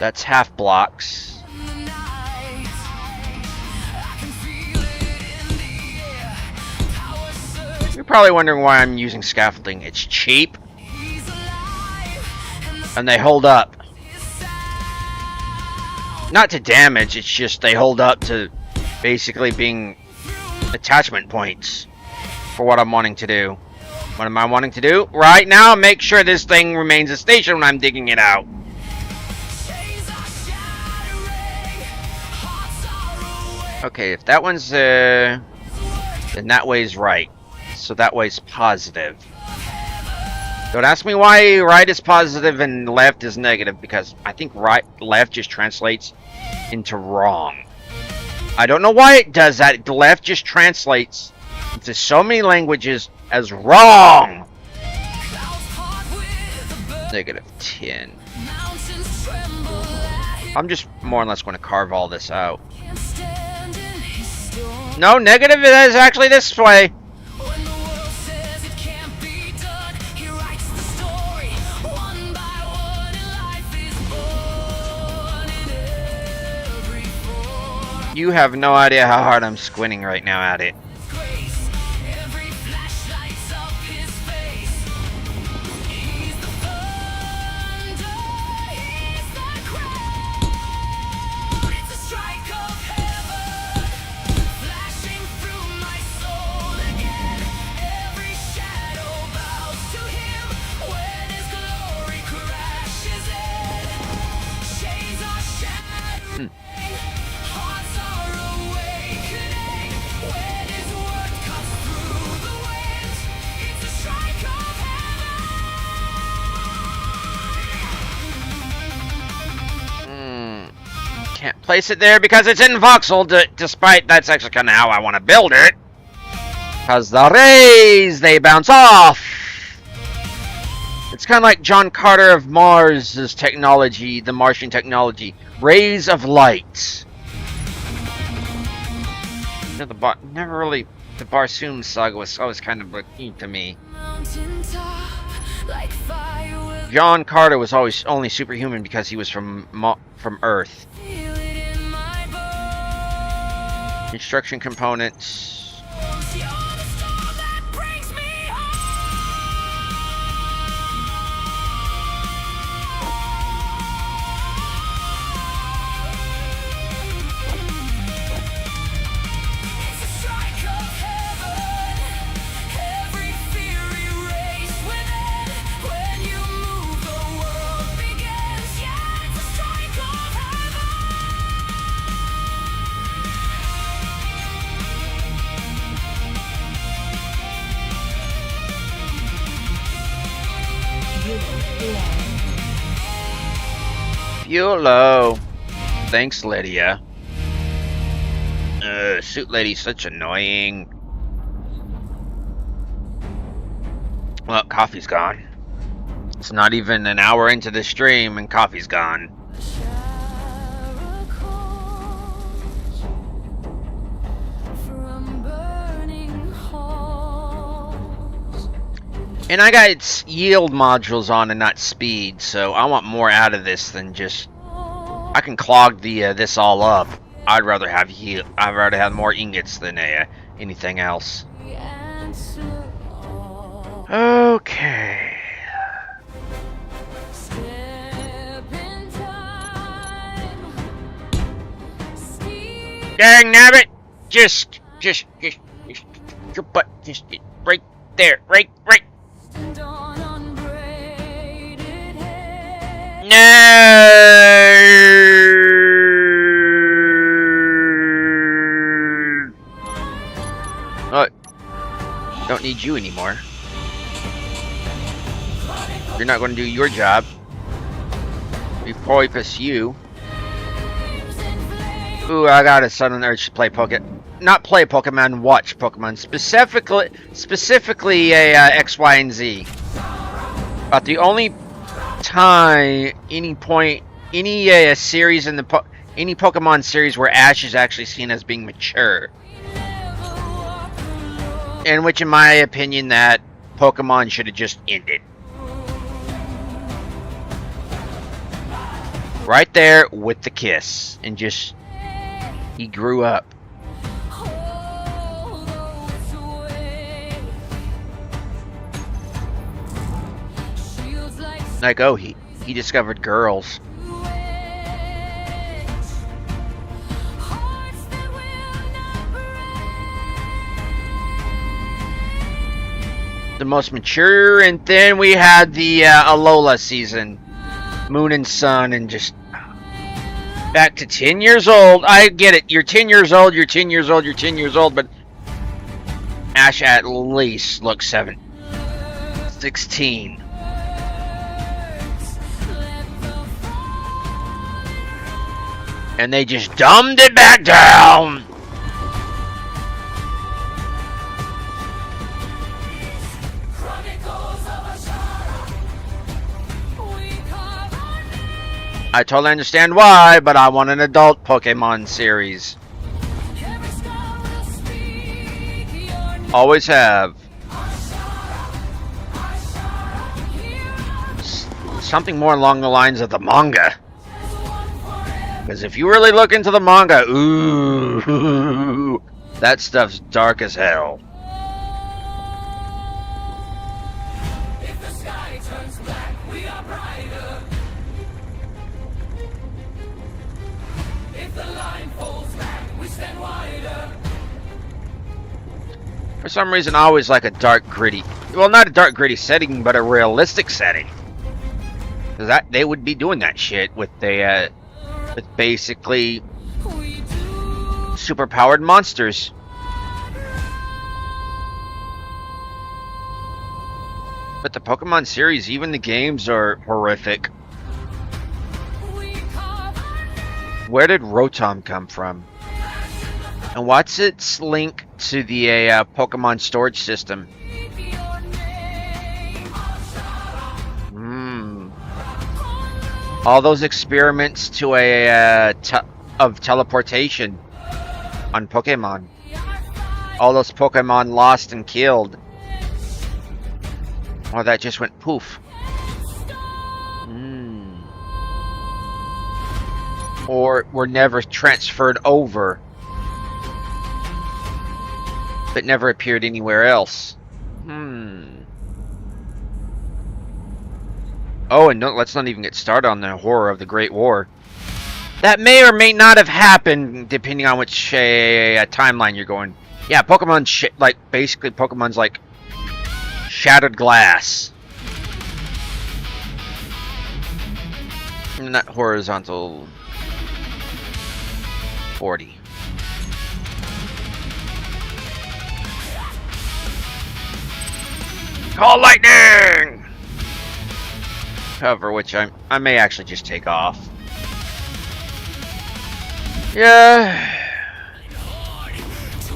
That's half blocks. You're probably wondering why I'm using scaffolding. It's cheap. And they hold up. Not to damage, it's just they hold up to basically being attachment points for what I'm wanting to do. What am I wanting to do? Right now, make sure this thing remains a station when I'm digging it out. Okay, if that one's then that way's right. So that way's positive. Don't ask me why right is positive and left is negative, because I think left just translates into wrong. I don't know why it does that. The left just translates into so many languages as wrong. -10. I'm just more or less going to carve all this out. No, negative, it is actually this way. When the world says it can't be done, he writes the story one by one, and life is born in every form. You have no idea how hard I'm squinting right now at it. Grace, every flash lights up his face. He's the thunder, he's the crown. It's a strike of heaven, flashing through my soul again. Every shadow bows to him when his glory crashes in. Chains are shattering, hearts are awakening. When his word cuts through the winds, it's a strike of Can't place it there because it's in voxel, despite that's actually kind of how I want to build it. Because the rays, they bounce off. It's kind of like John Carter of Mars' technology, the Martian technology. Rays of light. You know, the Barsoom saga was always kind of neat to me. mountaintop, like fire will John Carter was always only superhuman because he was from Earth. feel it in my bones. Construction components. You're the storm that brings me home. It's a strike of heaven, every fear erased within. When you move, the world begins. Yeah, it's a strike of heaven. Fuel low. Thanks, Lydia. Suit lady's such annoying. Well, coffee's gone. It's not even an hour into the stream and coffee's gone. From burning halls. And I got its yield modules on and not speed, so I want more out of this than just. I can clog the this all up. I'd rather have yield. I'd rather have more ingots than anything else. The answer all. Okay. Step in time. Steep Dang nabbit! Just your butt, just right there, right. on unbraided hair. No. Oh, don't need you anymore. You're not going to do your job. We focus you. Ooh, I got a sudden urge to play not play Pokemon, watch Pokemon. Specifically a X, Y, and Z. But the only time, any series in the any Pokemon series where Ash is actually seen as being mature, in which, in my opinion, that Pokemon should have just ended. Right there with the kiss, and just he grew up. Like, oh, he discovered girls. The most mature, and then we had the Alola season, Moon and Sun, and just back to 10 years old. I get it. You're 10 years old. You're 10 years old. You're 10 years old. But Ash at least looks 16. And they just dumbed it back down. I totally understand why, but I want an adult Pokemon series. Always have. Something more along the lines of the manga. Because if you really look into the manga, ooh, that stuff's dark as hell. If the sky turns black, we are brighter. If the line falls back, we stand wider. For some reason, I always like a dark, gritty. Well, not a dark, gritty setting, but a realistic setting. Because that they would be doing that shit with the, with basically superpowered monsters. But the Pokemon series, even the games, are horrific. Where did Rotom come from? And what's its link to the Pokemon storage system? All those experiments to of teleportation on Pokemon. All those Pokemon lost and killed. Or that just went poof. Or were never transferred over, but never appeared anywhere else. Oh, and let's not even get started on the horror of the Great War. That may or may not have happened, depending on which timeline you're going. Yeah, Pokemon, like, basically Pokemon's like shattered glass. Not horizontal 40. Call lightning! Cover, which I may actually just take off. Yeah.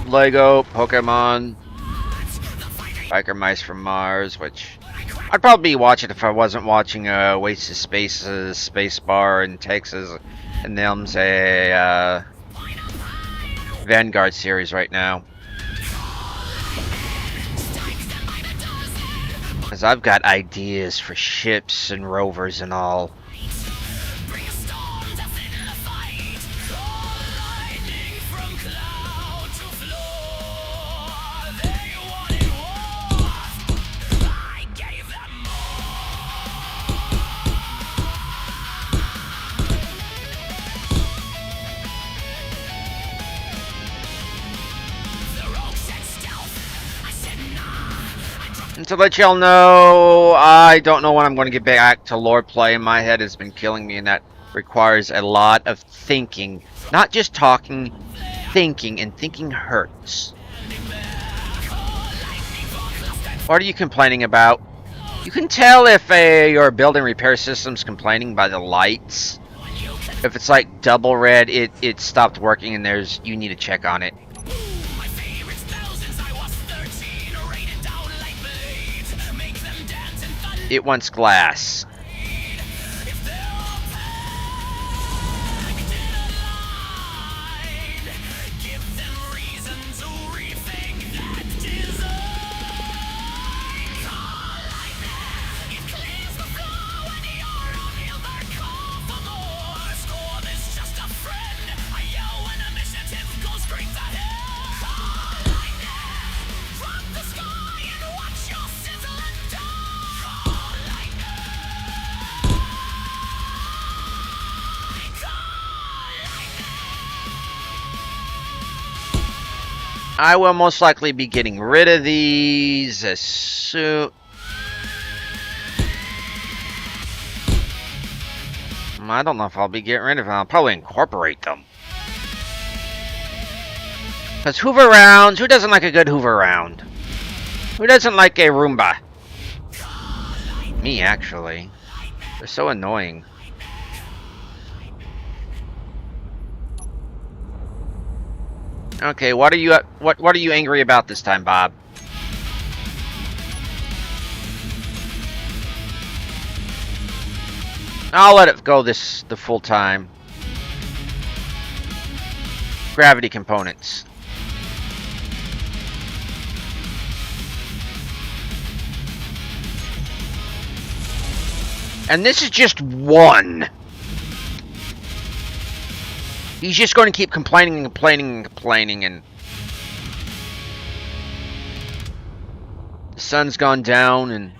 Lego, Pokemon, Biker Mice from Mars, which I'd probably be watching if I wasn't watching Oasis Space's Space Bar in Texas and them's a Vanguard series right now. Because I've got ideas for ships and rovers and all. And to let y'all know, I don't know when I'm going to get back to lore play. My head has been killing me, and that requires a lot of thinking. Not just talking, thinking, and thinking hurts. What are you complaining about? You can tell if your building repair system's complaining by the lights. If it's like double red, it stopped working, and you need to check on it. It wants glass. I will most likely be getting rid of these as soon. I don't know if I'll be getting rid of them. I'll probably incorporate them. Because Hoover rounds, who doesn't like a good Hoover round? Who doesn't like a Roomba? Me, actually. They're so annoying. Okay, what are you angry about this time, Bob? I'll let it go the full time. Gravity components. And this is just one. He's just going to keep complaining and complaining and complaining, and the sun's gone down, and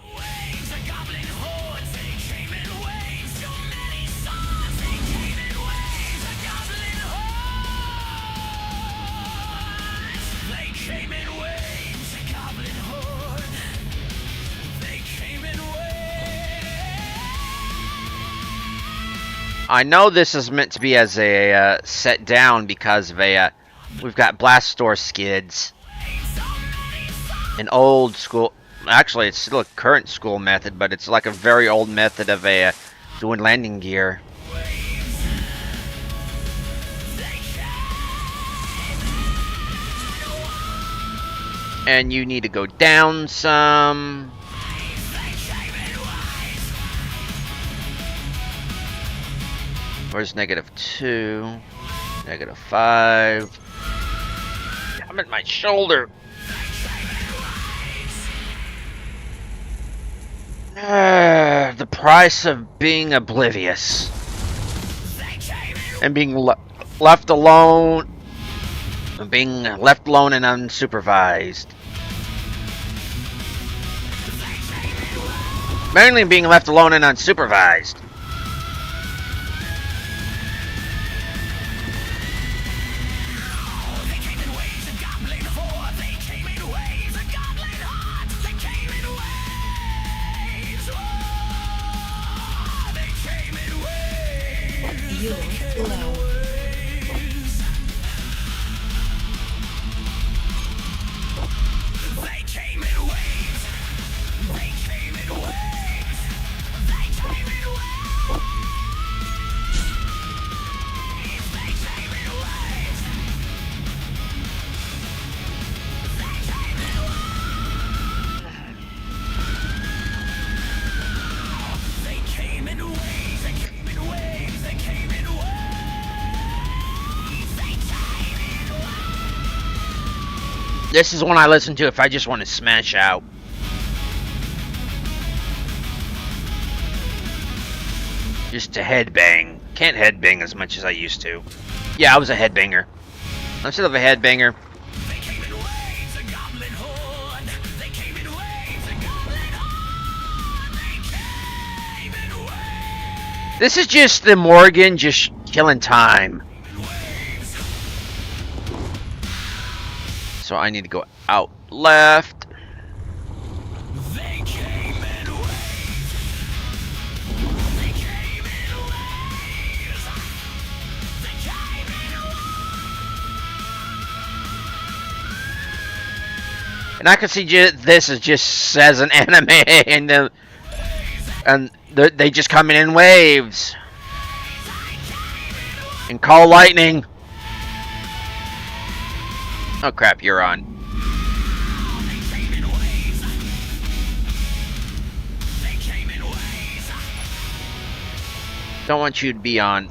I know this is meant to be as a set down because of a we've got blast store skids, an old school. Actually, it's still a current school method, but it's like a very old method of a doing landing gear. And you need to go down some. Where's -2? -5. Damn it, my shoulder. The price of being oblivious. And being left alone. Being left alone and unsupervised. Mainly being left alone and unsupervised. This is one I listen to if I just want to smash out. Just to headbang. Can't headbang as much as I used to. Yeah, I was a headbanger. I'm still a headbanger. This is just the Morgan just killing time. So I need to go out left. And I can see this is just as an anime, and they just come in waves and call lightning. Oh crap, you're on. Don't want you to be on.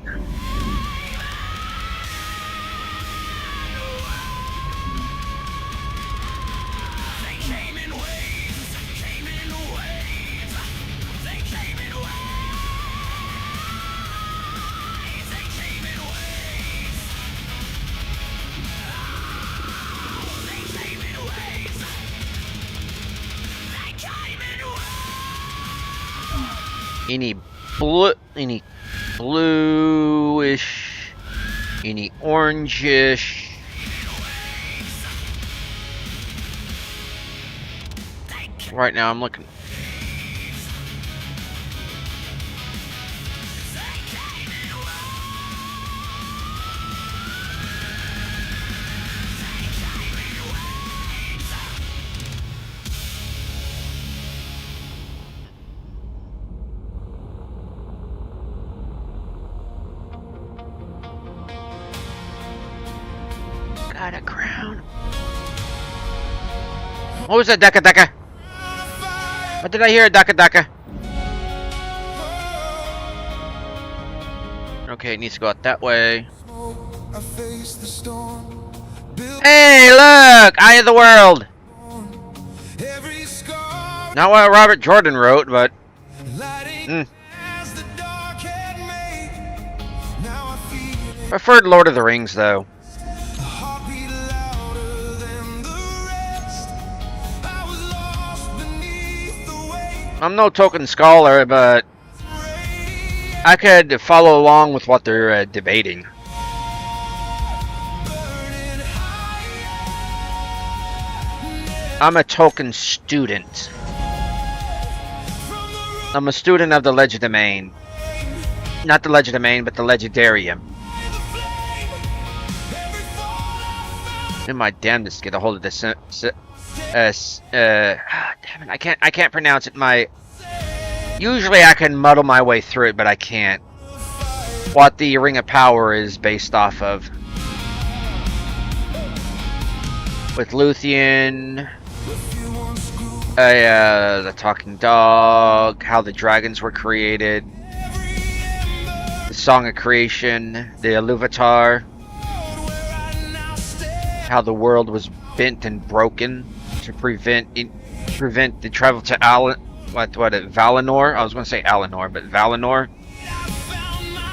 Any bluish, any orangish. Right now I'm looking. Got a crown. What was that, Daka Daka? What did I hear, Daka Daka? Okay, it needs to go out that way. I face the storm. Build Hey, look! Eye of the World! every scar. Not what Robert Jordan wrote, but... Lighting as the dark had made. Now I feel it. Preferred Lord of the Rings, though. A heartbeat louder than the rest. I was lost beneath the weight. I'm no token scholar, but I could follow along with what they're debating. Burning high. I'm a token student. From the root I'm a student of the Legerdemain. Not the Legerdemain, but the Legendarium. of the flame. Every fall I found. In my damnedest to get a hold of this. Damn it, I can't pronounce it. Usually I can muddle my way through it, but I can't. What the Ring of Power is based off of. With Luthien, the talking dog, how the dragons were created, the Song of Creation, the Iluvatar, how the world was bent and broken to prevent the travel to Valinor. I was going to say Alinor, but Valinor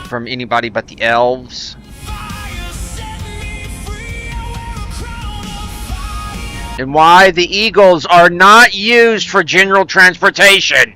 from anybody but the elves. And why the eagles are not used for general transportation.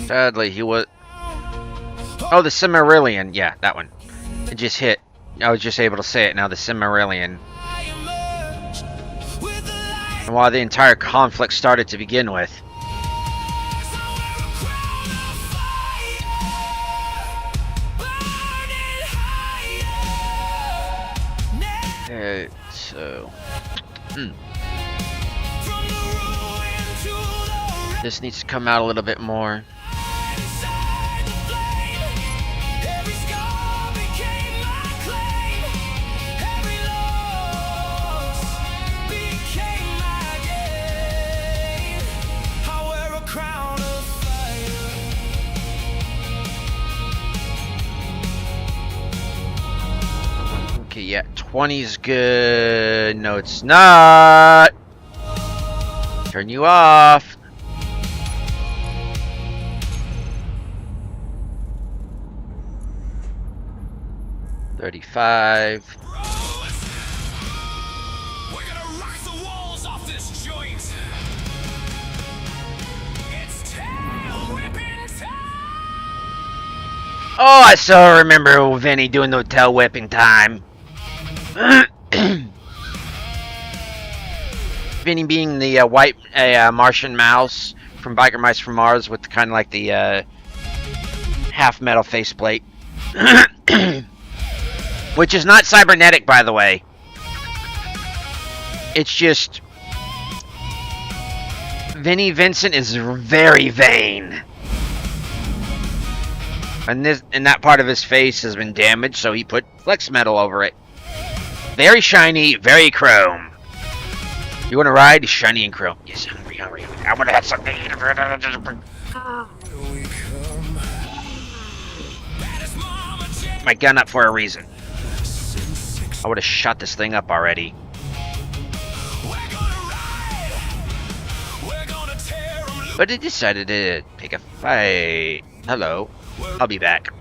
Sadly, he was... Oh, the Cimmerillion. Yeah, that one. It just hit. I was just able to say it now, the Cimmerillion. And why the entire conflict started to begin with. So... This needs to come out a little bit more. Okay, yeah, 20's good. No, it's not. Turn you off. $35. We're gonna rock the walls off this joint. It's tail whipping time. Oh, I so remember Vinny doing the tail whipping time. Vinny being the white Martian mouse from Biker Mice from Mars with kind of like the half metal faceplate. Which is not cybernetic, by the way. It's just... Vinny Vincent is very vain. And that part of his face has been damaged, so he put flex metal over it. Very shiny, very chrome. You want to ride? Shiny and chrome. Yes, hungry. I want to have something to eat. My gun up for a reason. I would have shot this thing up already. But it decided to pick a fight. Hello. I'll be back.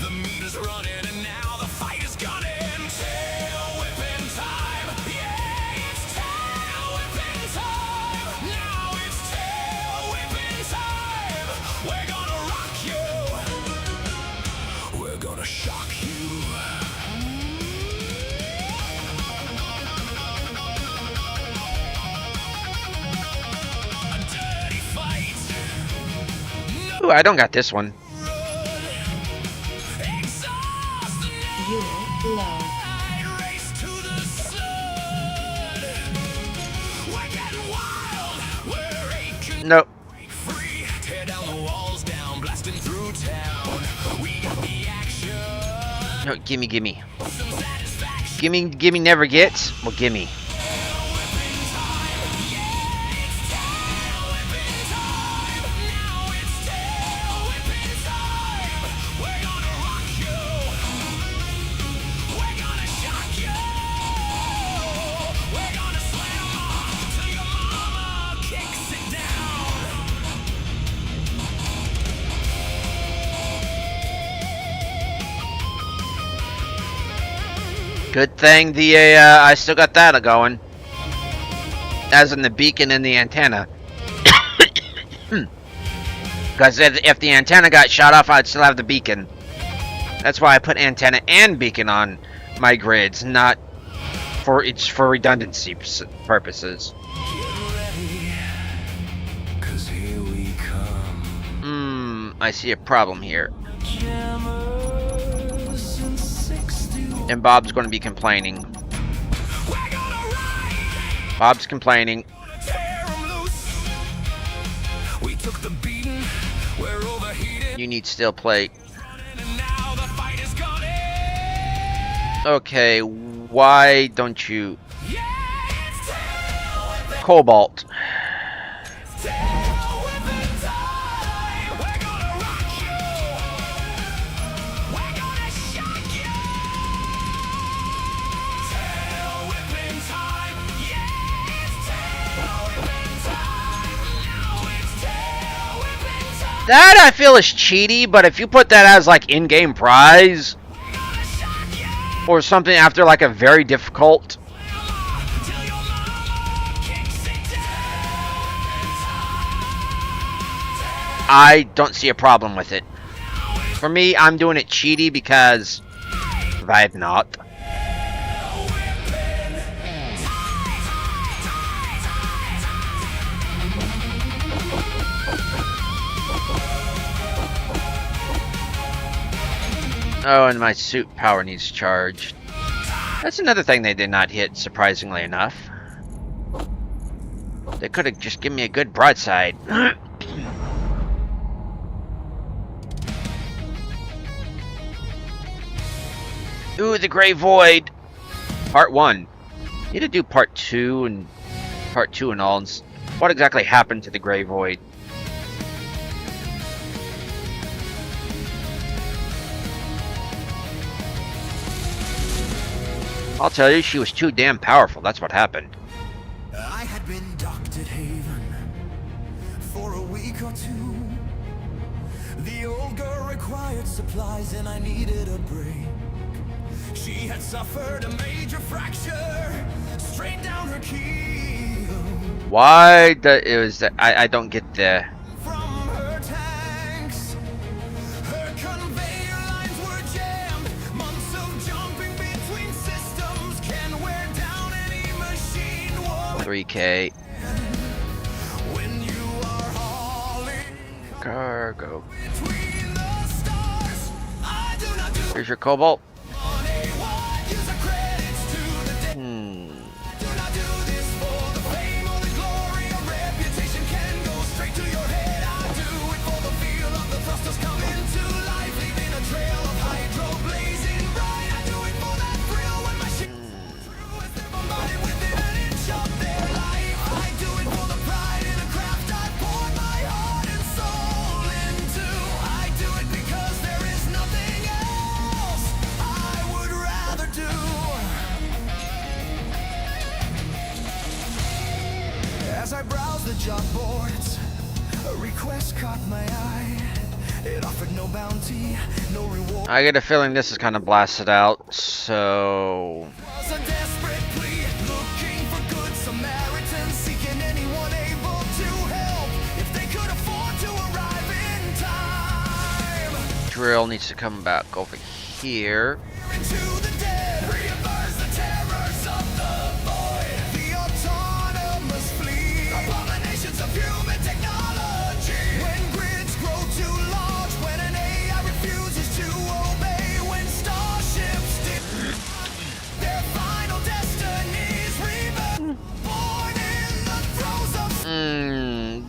The meat is running and now the fight is gunning. Tail whipping time. Yeah, it's tail whipping time. Now it's tail whipping time. We're gonna rock you. We're gonna shock you. Ooh, I don't got this one. You're low. Nope. No, gimme, gimme. Gimme, gimme never gets. Well, gimme. Good thing the I still got that going. As in the beacon and the antenna. Because if the antenna got shot off, I'd still have the beacon. That's why I put antenna and beacon on my grids, not for it's for redundancy purposes. I see a problem here. And Bob's going to be complaining. Bob's complaining. You need steel plate. Okay, why don't you... Cobalt. That I feel is cheaty, but if you put that as like in-game prize or something after like a very difficult, I don't see a problem with it. For me, I'm doing it cheaty because I've not. Oh, and my suit power needs charged. That's another thing they did not hit, surprisingly enough. They could have just given me a good broadside. Ooh, the Gray Void! Part 1. Need to do part 2 and all. And what exactly happened to the Gray Void? I'll tell you, she was too damn powerful. That's what happened. I had been docked at Haven for a week or two. The old girl required supplies and I needed a break. She had suffered a major fracture straight down her keel. Why it was that I don't get the... From her tanks, her conveyor lines were jammed. Months of jumping between systems can wear down any machine. 3K. When you are hauling Cargo. between the stars, I do not do Here's your cobalt. money. What use of credits to the dead? Do not do this for the fame or the glory. A reputation can go straight to your head. I do it for the feel of the thrusters coming to life, leaving a trail of hydro blazing bright. I do it for that thrill when my shit through as they're bombarded within an inch of their life. I do it for the pride in a craft I poured my heart and soul into. I do it because there is nothing else I would rather do. As I browsed the job boards, a request caught my eye. It offered no bounty, no reward. I get a feeling this is kind of blasted out, so... Was a desperate plea, looking for good Samaritans, seeking anyone able to help if they could afford to arrive in time. Drill needs to come back over here. Into the dead, reimburse the terrors of the void. The autonomous fleet, abominations of human technology. When grids grow too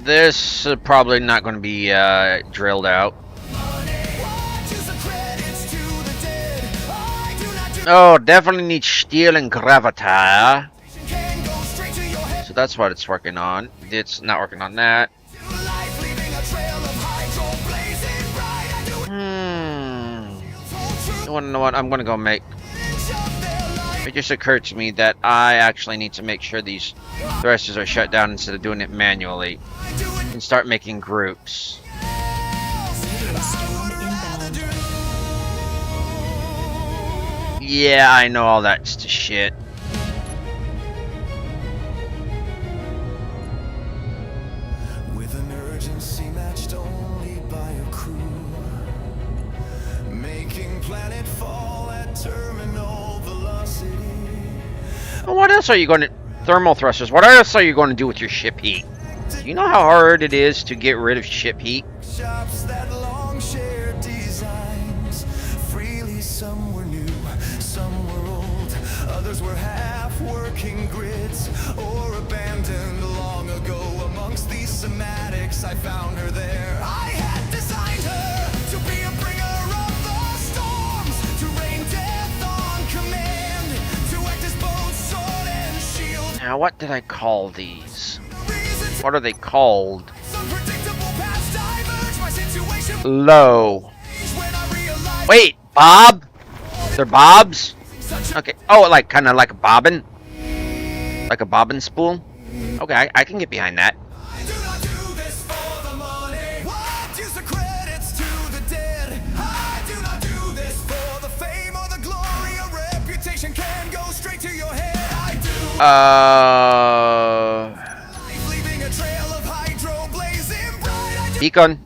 This is probably not going to be drilled out. Oh, definitely need steel and gravitar. So that's what it's working on. It's not working on that. You wanna know what? I'm gonna go make. It just occurred to me that I actually need to make sure these thrusters are shut down instead of doing it manually. And start making groups. Yeah, I know all that's to shit. With an urgency matched only by a crew, making planet fall at terminal velocity. What else are you going to... Thermal thrusters. What else are you going to do with your ship heat? Do you know how hard it is to get rid of ship heat? Shops that long shared designs, freely some were new, some were old, others were half-working grids, or abandoned long ago. Amongst these somatics, I found her there. I had designed her to be a bringer of the storms, to rain death on command, to act as both sword and shield. Now, what did I call these? What are they called? Low. Wait, Bob? They're Bobs? Okay. Oh, like kind of like a bobbin? Like a bobbin spool? Okay, I can get behind that. Beacon.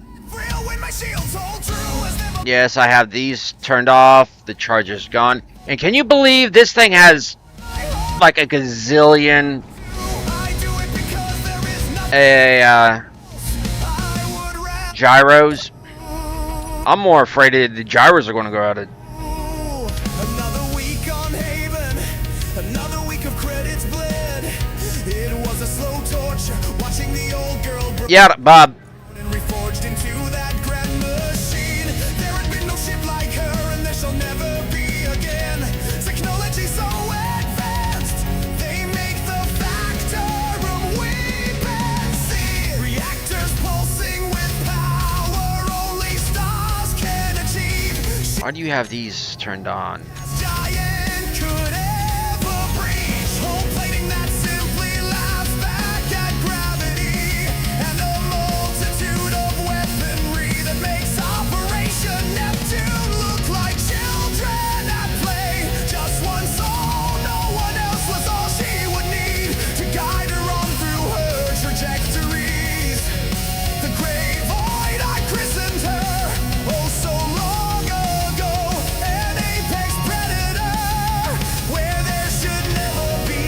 Yes, I have these turned off. The charger's gone. And can you believe this thing has like a gazillion gyros? I'm more afraid that the gyros are going to go out of. Another week on Haven, another week of credits bled. It was a slow torture watching the old girl broke Yeah, Bob. and reforged into that grand machine. There had been no ship like her, and there shall never be again. Technology so advanced, they make the factor room weep and see. Reactors pulsing with power only stars can achieve. Why do you have these turned on? Giant could ever breach. Home plating that simply laughs back at gravity, and a multitude of weaponry that makes Operation Neptune look like children at play. Just one soul, no one else was all she would need to guide her on through her trajectories. The grey void, I christened her, oh so long ago, an apex predator where there should never be.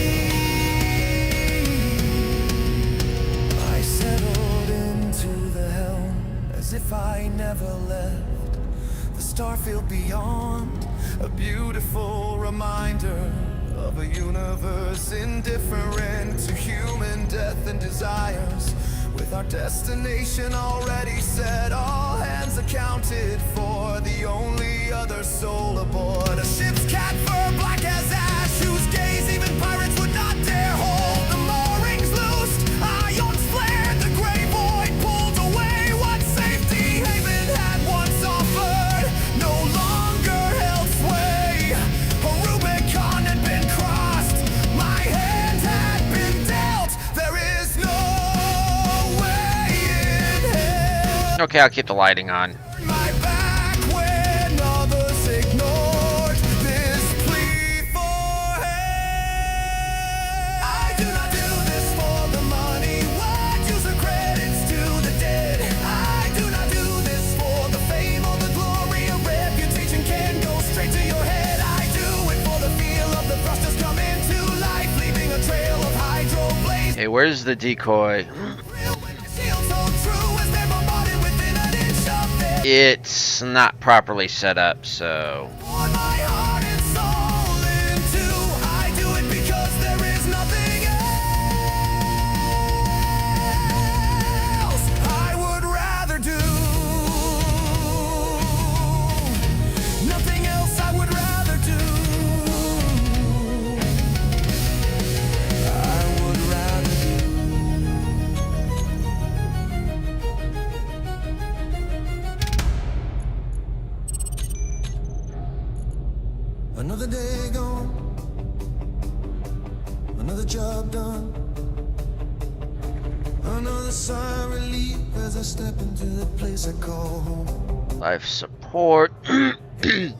I settled into the helm as if I never left the starfield beyond, a beautiful reminder of a universe indifferent to human death and desires. With our destination already set, all hands accounted for, the only other soul aboard a ship's cat fur black as ash, whose gaze even pirates would not dare hold. The moorings loosed, ions flared, the grey void pulled away what safety Haven had once offered. No longer held sway, a Rubicon had been crossed, my hand had been dealt. There is no way in hell. Okay, I'll keep the lighting on. My back when others ignored this plea for help. I do not do this for the money. What use of credits to the dead? I do not do this for the fame or the glory. A reputation can go straight to your head. I do it for the feel of the thrusters coming to life, leaving a trail of hydro blaze. Hey, where's the decoy? It's not properly set up, so... Another job done. Another sigh of relief as I step into the place I call home. Life support. Coat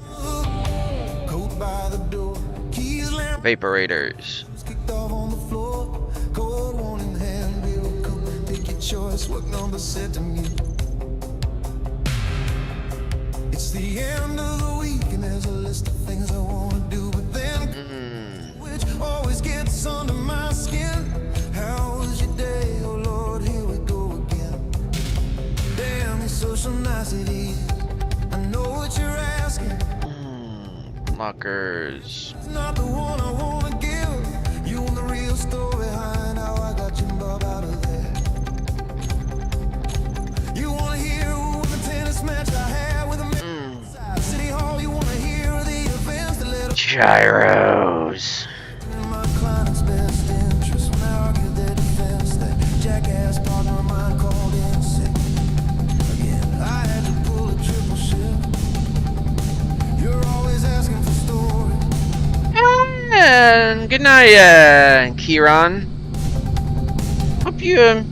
by the door, keys lamp Vaporators. kicked off on the floor. Cold one in hand, baby, come take your choice. What number said to me? It's the end of the week and there's a list of things I wanna do, but then which always gets under my skin. How was your day? Oh Lord, here we go again. Damn, these social niceties. I know what you're asking. Lockers. It's not the one I wanna give. You want the real story behind how I got you bob out of there. You wanna hear what the tennis match I had with a man inside City Hall. You wanna hear the events that led up Gyros. in my client's best interest when I argued their defense. That jackass partner of mine called in sick. Again, I had to pull a triple shift. You're always asking for stories. And good night, Kieran. Hope you.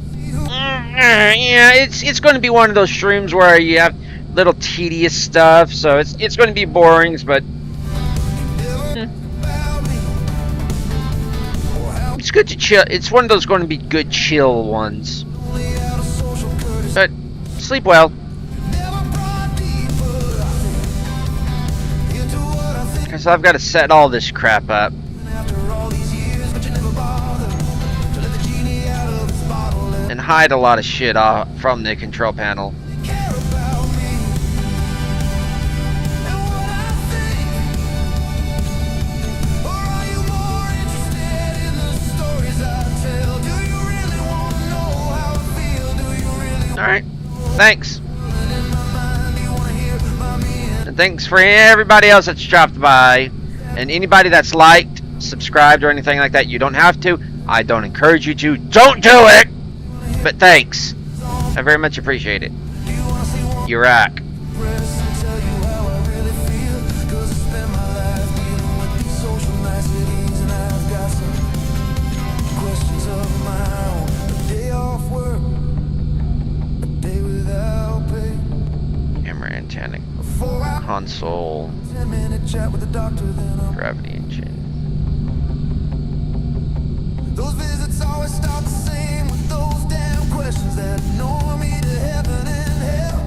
Yeah, it's going to be one of those streams where you have little tedious stuff, so it's going to be boring, but it's good to chill. It's one of those going to be good chill ones. But sleep well, because I've got to set all this crap up. And hide a lot of shit off from the control panel. Alright, thanks. And thanks for everybody else that's dropped by. And anybody that's liked, subscribed, or anything like that. You don't have to. I don't encourage you to. Don't do it! But thanks. I very much appreciate it. You rock. Camera antenna. Console. Gravity engine. Those visits always start the same with those damn questions that annoy me to heaven and hell.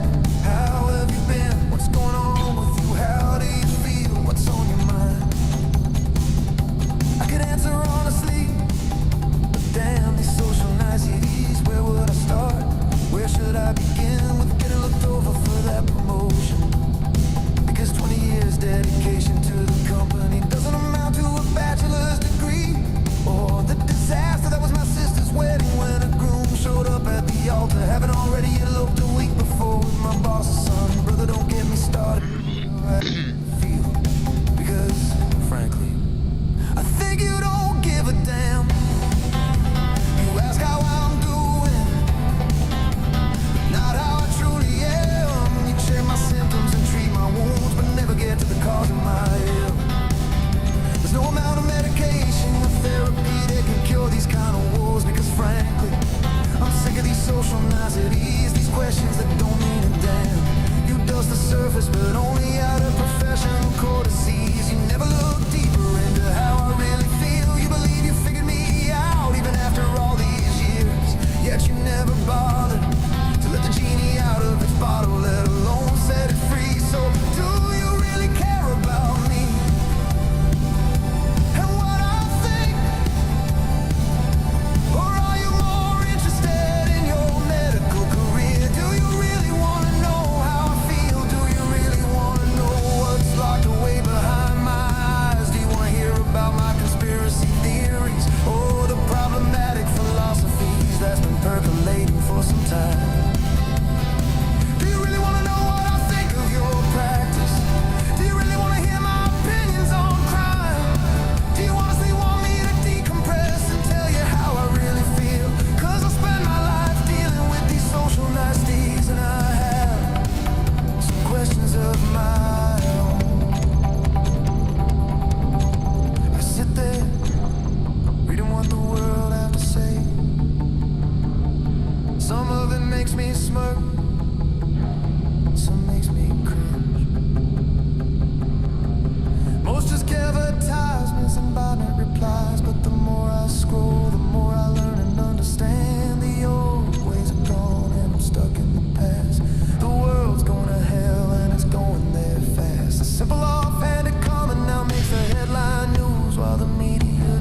How have you been? What's going on with you? How do you feel? What's on your mind? I could answer honestly, but damn these social niceties. Where would I start? Where should I begin with getting looked over for that promotion? Because 20 years dedication to the company doesn't amount to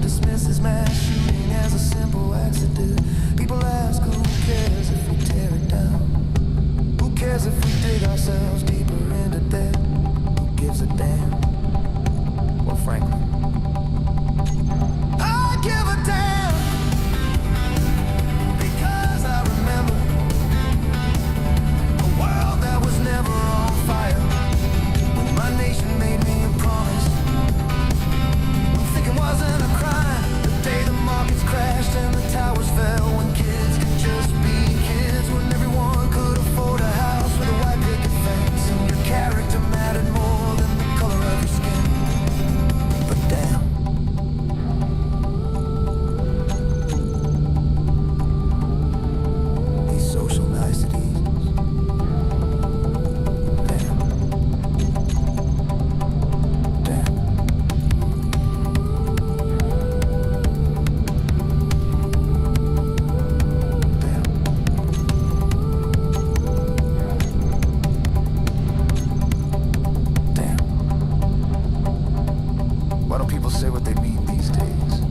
dismisses mass shooting as a simple accident. People ask who cares if we tear it down? Who cares if we dig ourselves deeper into debt? Who gives a damn? Well, frankly, I give a damn, because I remember a world that was never on fire. When my nation made me a promise, when thinking wasn't a crime. The day the markets crashed and the towers fell. When kids could just be kids. When everyone could afford a house with a white picket fence. And your character mattered more than the color of your skin. But damn, these social niceties. Damn. Damn. Damn. Why don't people say what they mean these days?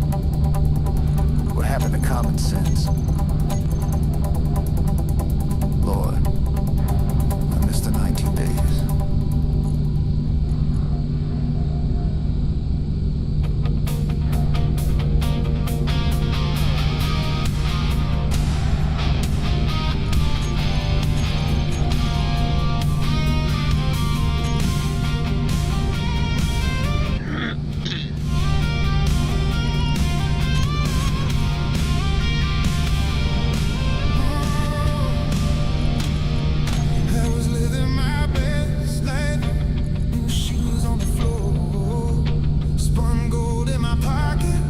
What happened to common sense? Lord, I miss the 1980s. I was living my best life, new shoes on the floor, spun gold in my pocket,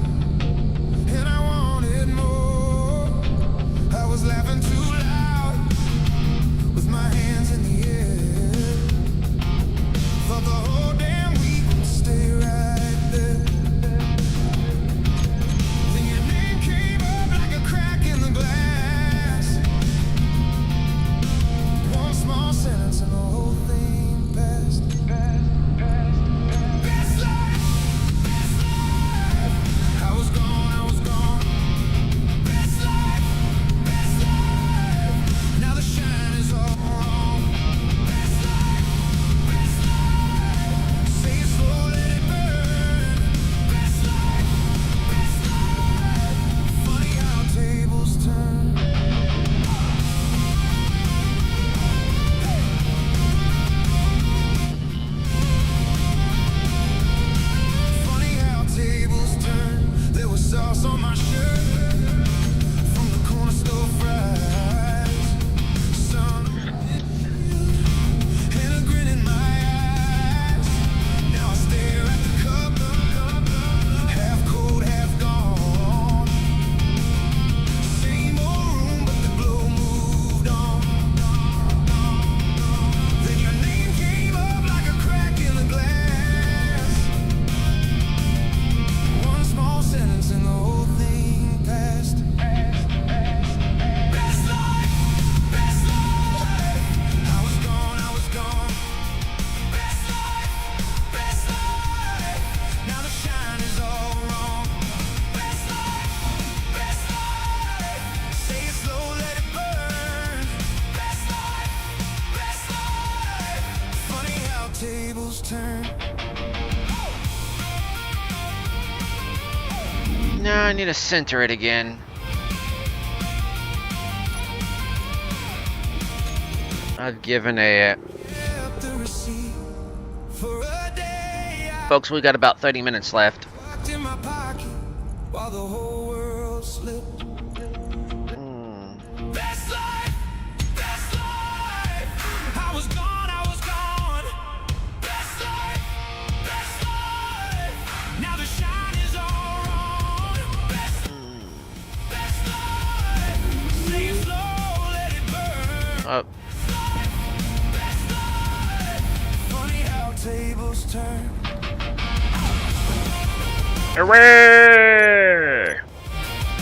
and I wanted more. I was laughing too loud, with my hands in the air. Thought the whole damn week would stay right there. Then your name came up like a crack in the glass. One small sentence and the whole thing passed. Best life, best life. I was gone. Best life, best life. Now the shine is all wrong. Best life, best life. Say it slow, let it burn. Best life, best life. Funny how tables turn. Funny how tables turn. There was sauce on my shirt from the corner store fries. Sun and a grin in my eyes. Now I stare at the cup, half cold, half gone. Same old room, but the glow moved on. Then your name came up like a crack in the glass. One small sentence and the whole thing passed. Best life, best life. I was gone. Best life. Now the shine is all wrong. Best life. Say it slow, let it burn. Best life. Funny how tables turn. No, I need to center it again. I've given a... Kept the receipt for a day. I Folks, we got about 30 minutes left. locked in my pocket while the whole world slipped. Best life, best life. I was gone. Best life. Now the shine is all wrong. Best life. Say it slow, let it burn. Best life. Funny how tables turn. Hooray!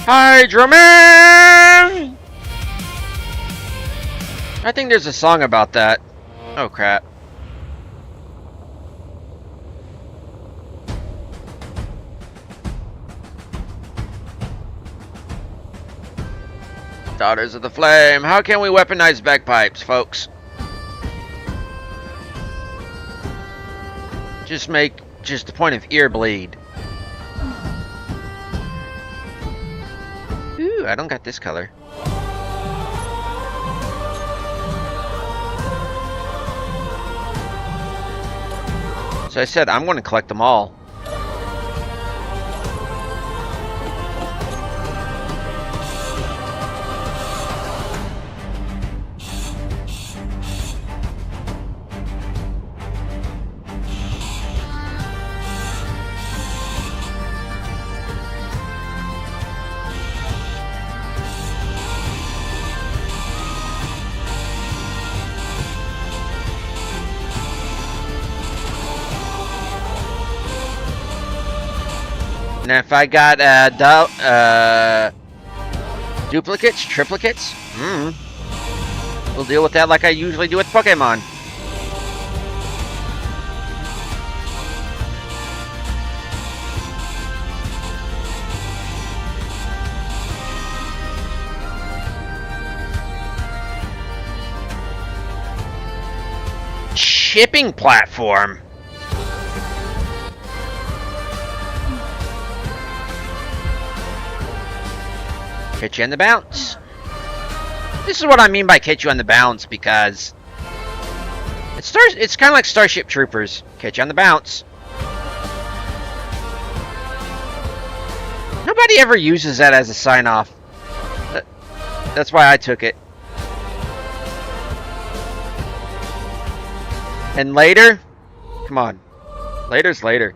Hydro Man! I think there's a song about that. Oh crap. Daughters of the Flame. How can we weaponize bagpipes, folks? Just the point of ear bleed. Ooh, I don't got this color. So I said I'm going to collect them all. And if I got duplicates, triplicates, we'll deal with that like I usually do with Pokemon. Shipping platform. Catch you on the bounce. This is what I mean by catch you on the bounce, because it's kind of like Starship Troopers. Catch you on the bounce. Nobody ever uses that as a sign off. That's why I took it. And later? Come on. Later's later.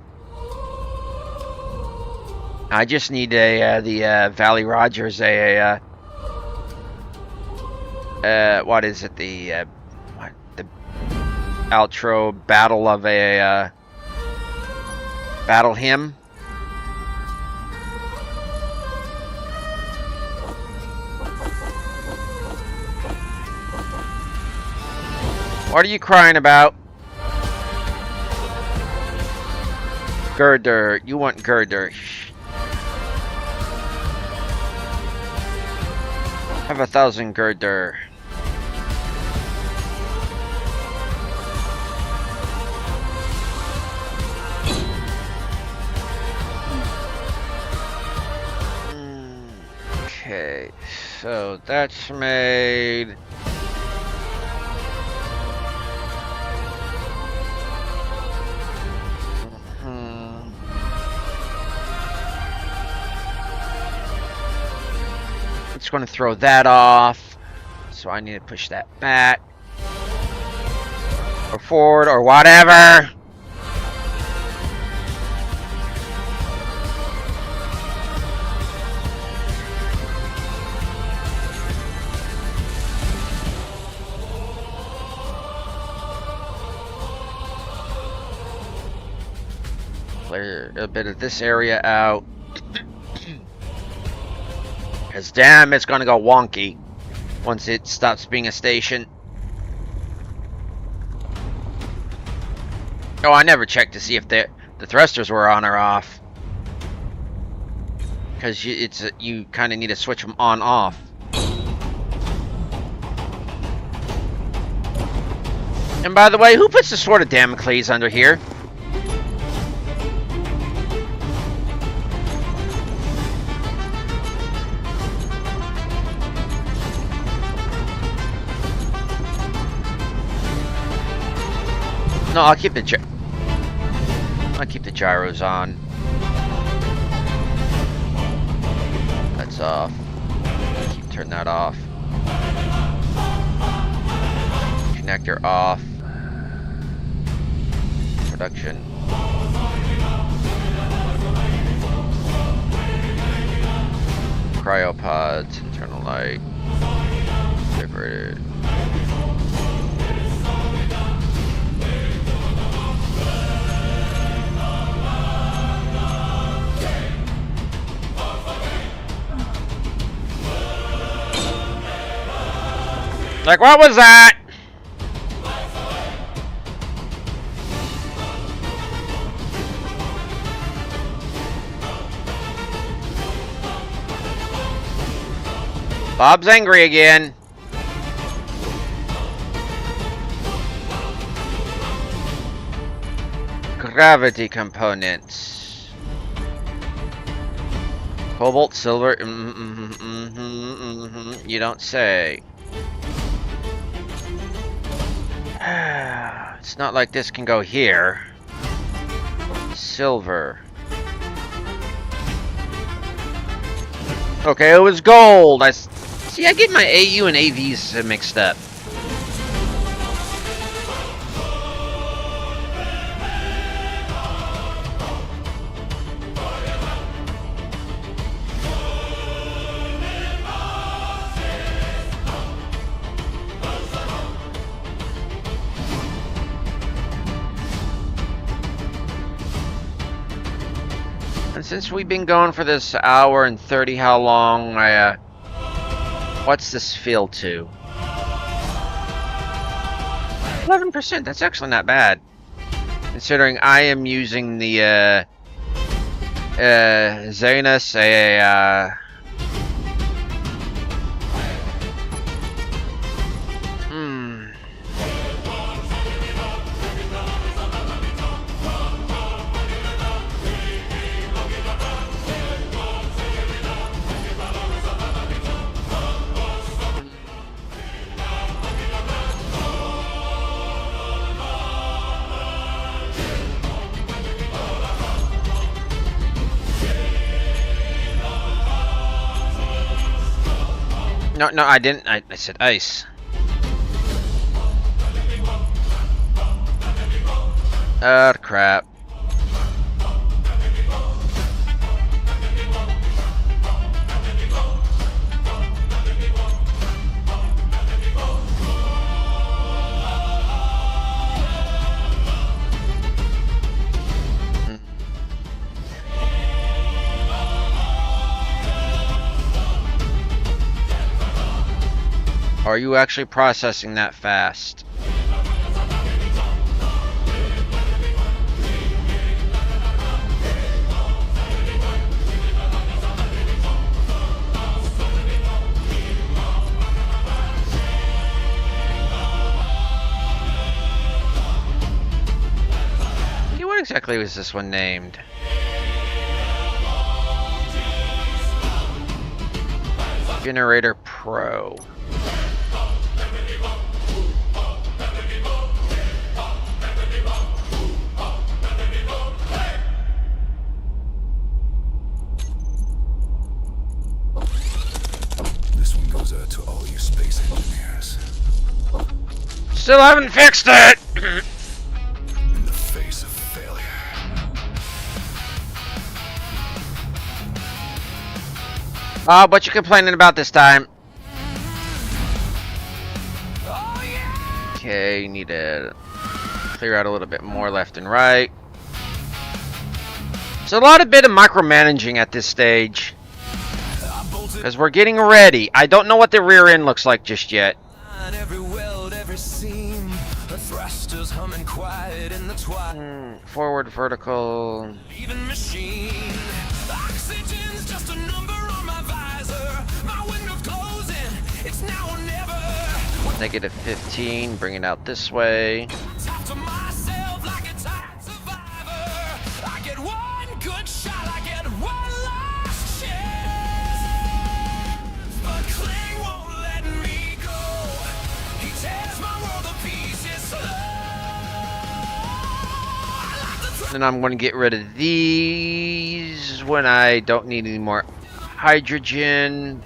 I just need the Valley Rogers what is it, the outro battle of a battle hymn. What are you crying about? Girder, you want girder. Have 1,000 girder. Okay, so that's made. It's going to throw that off, so I need to push that back or forward or whatever. Clear a bit of this area out. Because damn, it's going to go wonky once it stops being a station. Oh, I never checked to see if the thrusters were on or off. Because you kind of need to switch them on off. And by the way, who puts the Sword of Damocles under here? No, I'll keep the gyros on. That's off. Turn that off. Connector off. Production. Cryopods, internal light. Separated. Like, what was that? Bob's angry again. Gravity components. Cobalt, silver. You don't say. It's not like this can go here. Silver. Okay, it was gold. See, I get my AU and AVs mixed up. And since we've been going for this hour and 30, how long? What's this fill to? 11%. That's actually not bad, considering I am using the Zanus No, I didn't. I said ice. Oh, crap. Are you actually processing that fast? What exactly was this one named? Generator Pro. Still haven't fixed it! In the face of failure. What you complaining about this time? Okay, you need to clear out a little bit more left and right. It's a lot of bit of micromanaging at this stage, because we're getting ready. I don't know what the rear end looks like just yet. Thrusters humming quiet in the twilight. Forward vertical. Even machine. Oxygen's just a number on my visor. My window's closing. It's now or never. Negative 15. Bring it out this way. Talk to myself like a tired survivor. I get one good shot. I get one last chance. But Kling won't let me go. He tears my world to pieces slow. Then I'm going to get rid of these when I don't need any more hydrogen.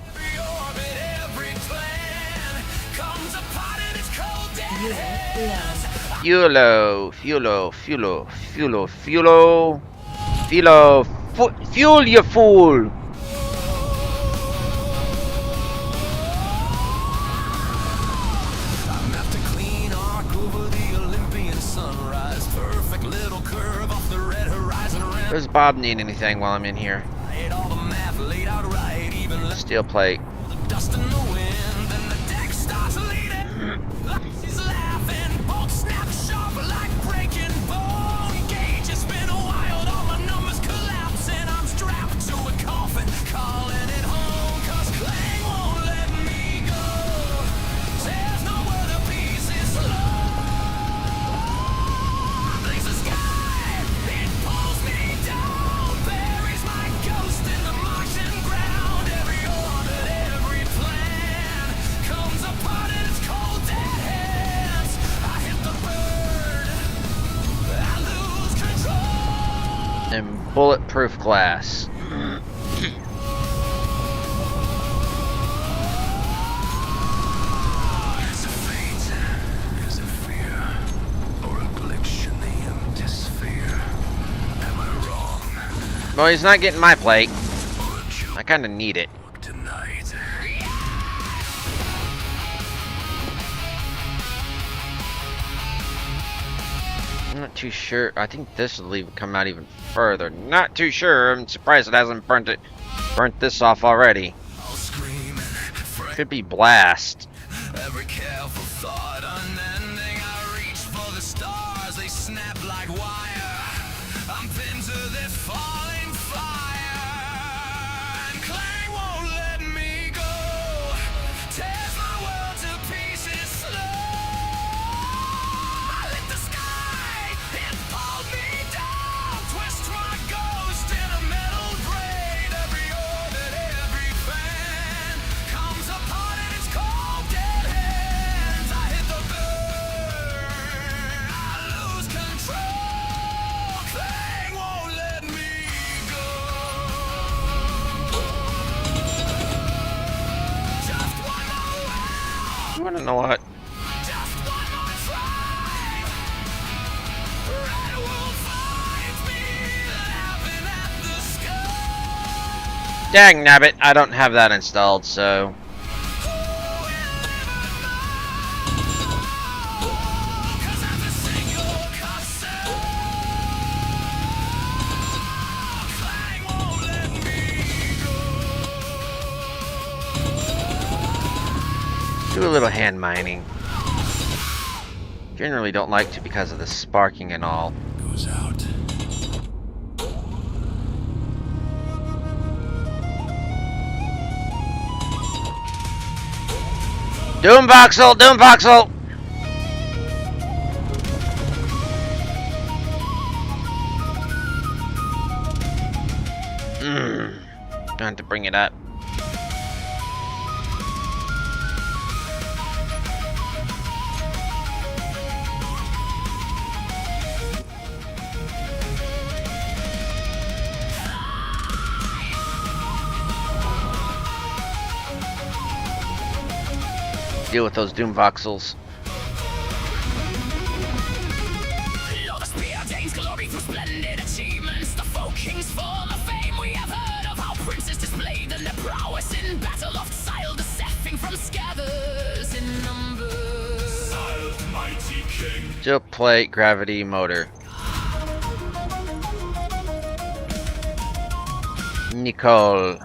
Fuelo, fuel you fool! Does Bob need anything while I'm in here? Steel plate. bulletproof glass. Is it fate? Is it fear? Or a glitch in the empty sphere? Am I wrong? Well, he's not getting my plate. Or a joke I kind of need it. tonight? I'm not too sure. I think this will even come out even further. Not too sure. I'm surprised it hasn't burnt this off already. I'll scream and Could be blast. every careful thought unending. I reach for the stars, they snap like wire. I'm pinned to this falling fire, and clang won't let me go. Tears my world to pieces slow. I lit the sky, it pulled me down. Twist my ghost in a metal braid. Every orbit, every fan comes apart in its cold dead hands. I hit the burn, I lose control. Thing won't let me go. Just one more round, You wanna know what? just one more try. Red wolf finds me laughing at the sky. Dang nabbit, I don't have that installed, so. Cause I'm a single concern. Clang won't let me go. Do a little hand mining. Generally don't like to because of the sparking and all. Goes out. Doom voxel! Doom voxel! Time to bring it up. Deal with those doom voxels. Lord, the spear gains glory through splendid achievements. The folk kings full of fame. We have heard of how princes displayed their prowess in battle. Oft siled the Sething from scathers in numbers. Siled mighty king. Steel plate, gravity, motor. Nicole.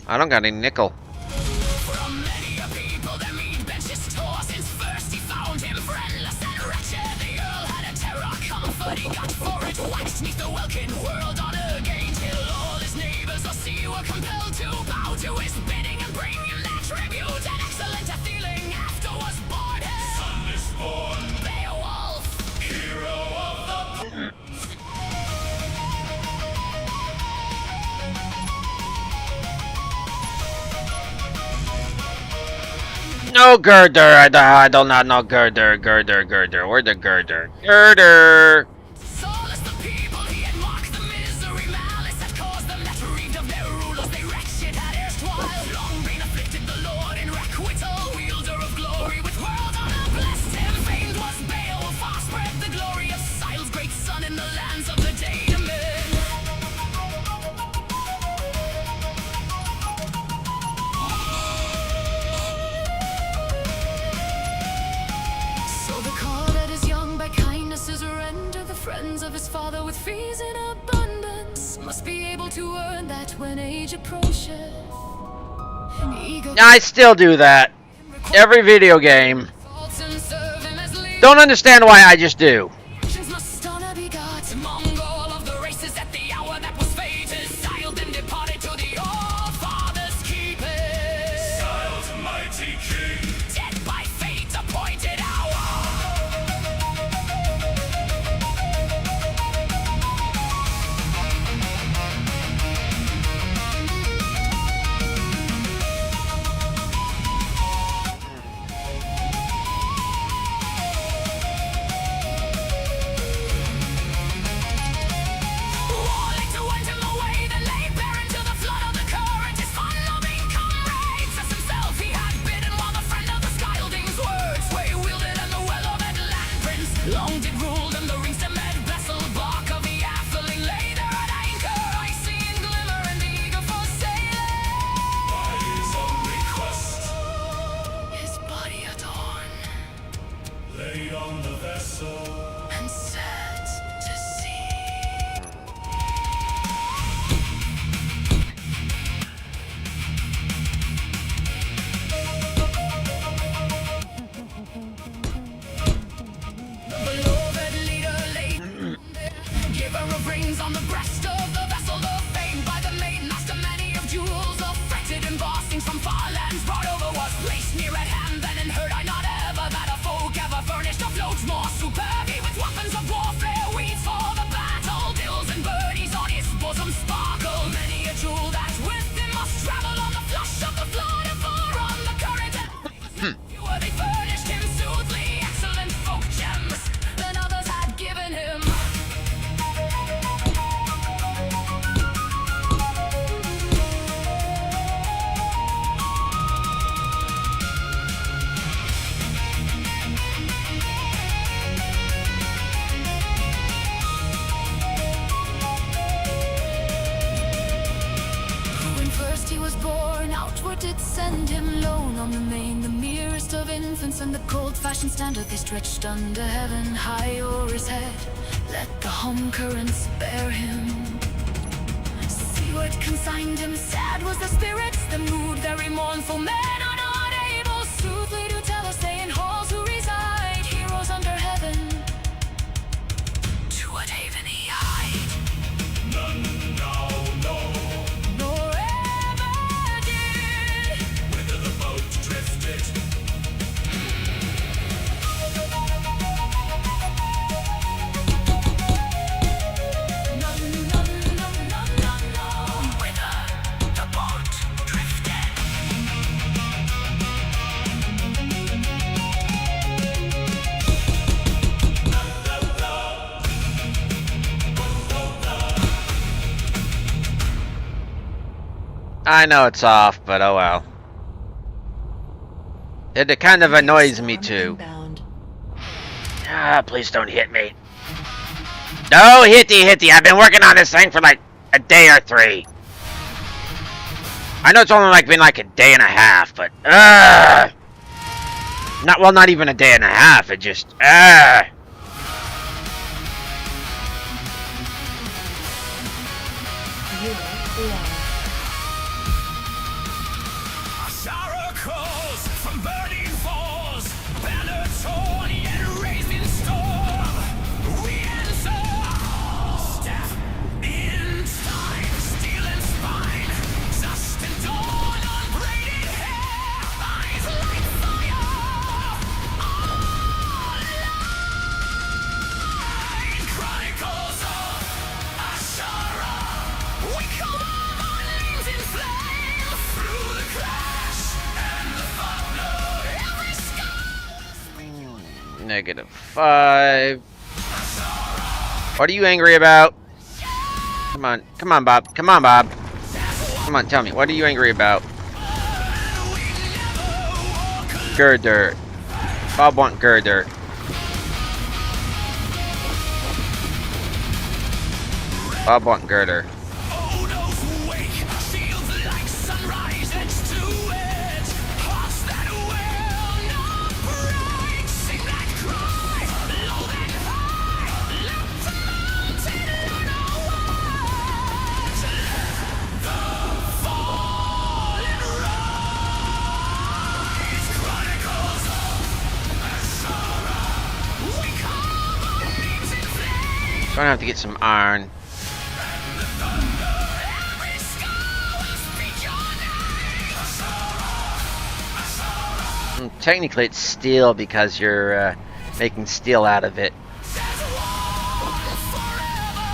I don't got any nickel. From many a people their mead benches tore. Since first he found him friendless and wretched, the Earl had a terror comfort he got for it. Waxed neath the welkin world on again, till all his neighbors of sea were compelled to bow to his bidding and bring him their tribute. An excellent feeling after was born him. Son is born, Beowulf, hero of the No girder. I do not know girder. Girder. Where the girder? Girder. Solace the people, he had mocked the misery, malice had caused them that reeked of their rulers, they wretched had erstwhile long been afflicted, the Lord in requital, wielder of glory, with world honor blessed him, famed was Beowulf, far spread the glory of Sile's great son in the lands of the Daemon. So the car that is young by kindness is render the friends of his father with fees in abundance. Must be able to earn that when age approaches. Eager I still do that. Every video game. faults and serve him as leader. Don't understand why I just do. Must honor be got. Mongol of the races at the hour that was fated. Siled and departed to the old father's keeping. Siled mighty king. Dead by fate appointed hour. Long did rule them the rings to med vessel bark of the filling lay there at anchor, icy in glimmer and eager for sailing. By his own request, His body adorned laid on the vessel. and set to sea. Beloved leader laid giver of rings on the breast of the vessel of fame by the main master many of jewels of fretted embossings from far lands brought over was placed near at hand then and heard I not ever that a folk ever furnished afloat more superb he with weapons of warfare weeds for the battle bills and birdies on his bosom sparkle many a jewel that with him must travel on the flush of the flood and far on the current fewer they furnished him soothly excellent folk gems than others had given him. When first he was born, outward did send him lone on the main, the merest of infants, and the cold-fashioned standard they stretched under heaven, high o'er his head. Let the home currents bear him. Seaward consigned him, sad was the spirits, the mood very mournful. Men are not able soothly to tell us they in halls who reside, heroes under heaven. To what haven he hied? None now know Nor ever did. whither the boat drifted. Whither the boat drifted. I know it's off, but oh well. It kind of annoys me too. Ah, please don't hit me. No, hitty. I've been working on this thing for like a day or 3. I know it's only been like a day and a half, but not even a day and a half. It just Sorrow calls from burning falls, banner torn yet raised in storm. We answer, staff in time, steel and spine, dust and dawn on braided hair, eyes like fire. All light chronicles of Ashara. We come on names in flame through the crash and the thunder. Every -5. What are you angry about? Come on, Bob. Come on, tell me. What are you angry about? Girder. Bob want girder. Bob want girder. Odo's wake, shields like sunrise, edge to edge. Hearts that will not break, sing that cry, low and high. Let the mountain learn our words. The fallen rise, chronicles of Ashara. We come on names in flame. Gonna have to get some iron. Every skull will speak your name. Technically, it's steel because you're making steel out of it. Says war forever,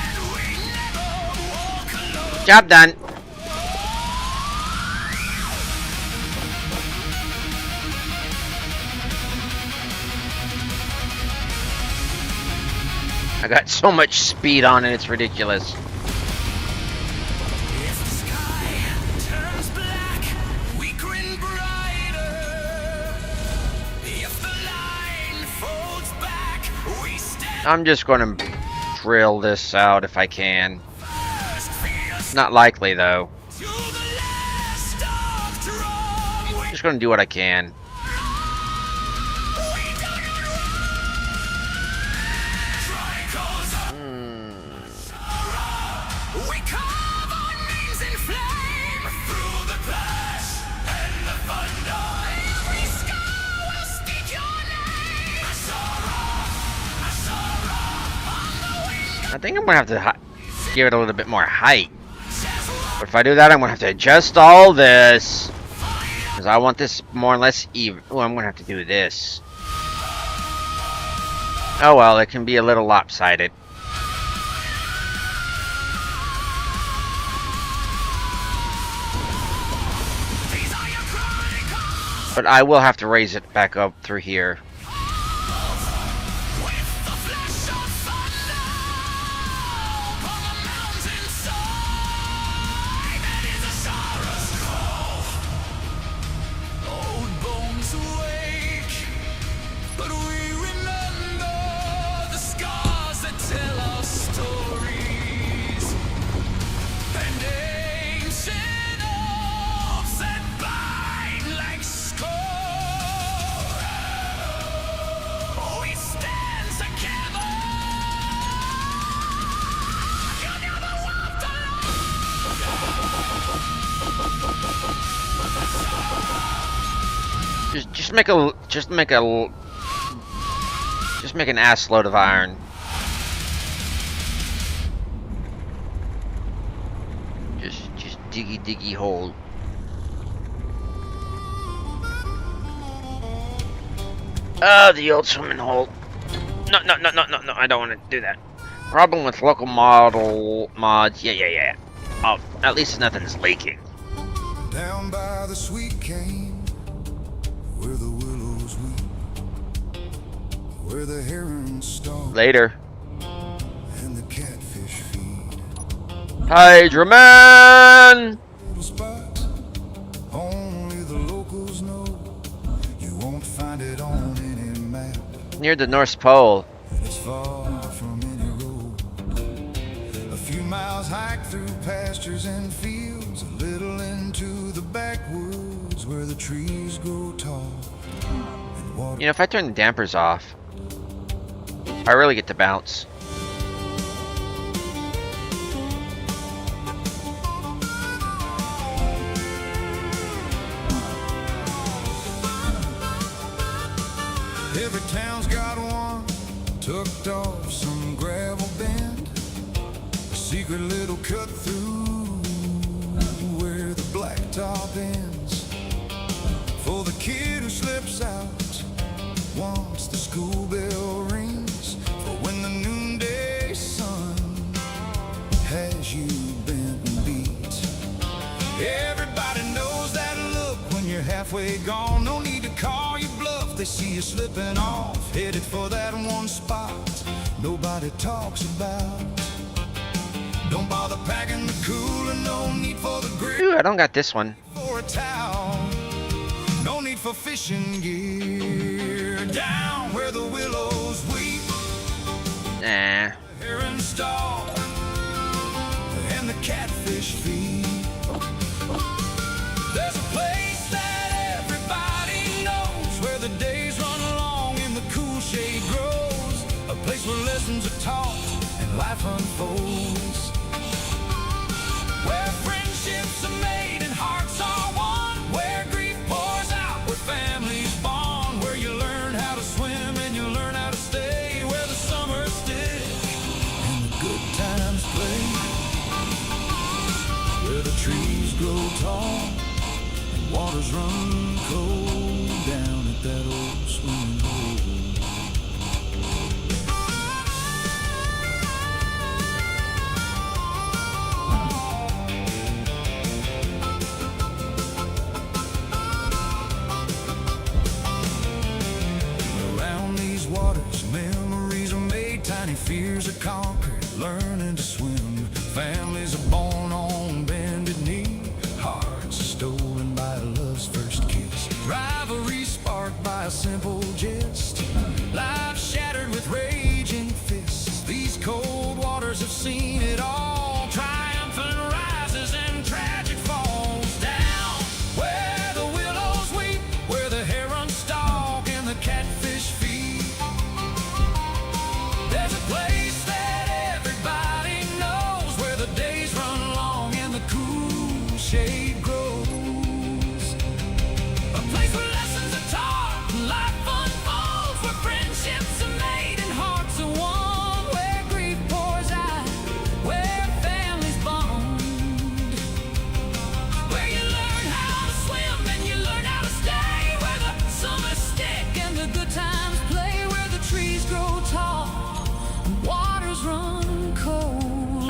and we never walk alone. Job done. I got so much speed on it, it's ridiculous. If the sky turns black, we grin brighter. If the line folds back, I'm just gonna drill this out if I can. Not likely though. Just gonna do what I can. I think I'm gonna have to give it a little bit more height. But if I do that, I'm gonna have to adjust all this. Because I want this more or less even. Oh, I'm gonna have to do this. Oh well, it can be a little lopsided. But I will have to raise it back up through here. Just make an ass load of iron. Just diggy hole. Oh, the old swimming hole. No, I don't want to do that. Problem with local model mods. Yeah. Oh, at least nothing's leaking. Down by the sweet cane, where the willows weep, where the herons stalk Later. and the catfish feed. Hydra Man! Little spot, only the locals know. You won't find it on any map. Near the North Pole. It's far from any road. A few miles hike through pastures and fields, a little into the backwoods where the trees grow tall. And water You know, if I turn the dampers off, I really get to bounce. Every town's got one tucked off some gravel bend, a secret little cut through where the blacktop ends. For the kid who slips out once the school bell rings, for when the noonday sun has you bent and beat. Everybody knows that look when you're halfway gone. No need to call you bluff, they see you slipping off, headed for that one spot nobody talks about. Don't bother packing the cooler, no need for the grill. Ooh, I don't got this one. For a towel, no need for fishing gear. Down where the willows weep, Nah. the heron stalk, and the catfish feed. There's a place that everybody knows, where the days run long and the cool shade grows. A place where lessons are taught and life unfolds, where friendships are made and hearts are won, where grief pours out, where families bond, where you learn how to swim and you learn how to stay, where the summers stick and the good times play, where the trees grow tall and waters run cold down at that old swimming hole. Around these waters, memories are made, tiny fears are conquered, learning to swim. Families are born on bended knee, hearts are stolen by love's first kiss, rivalry sparked by a simple jest, life shattered with raging fists.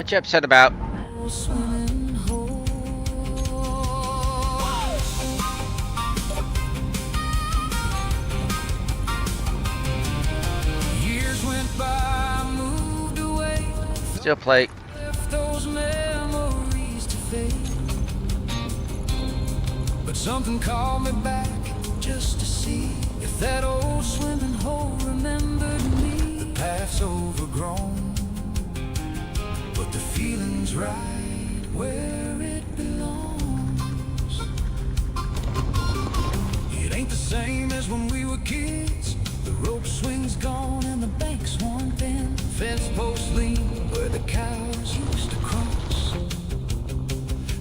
What you upset about? swimming hole. Years went by, moved away, Steel plate. left those memories to fade. But something called me back just to see if that old swimming hole remembered me. The path's overgrown, but the feeling's right where it belongs. It ain't the same as when we were kids. The rope swing's gone and the bank's worn thin. Fence posts lean where the cows used to cross.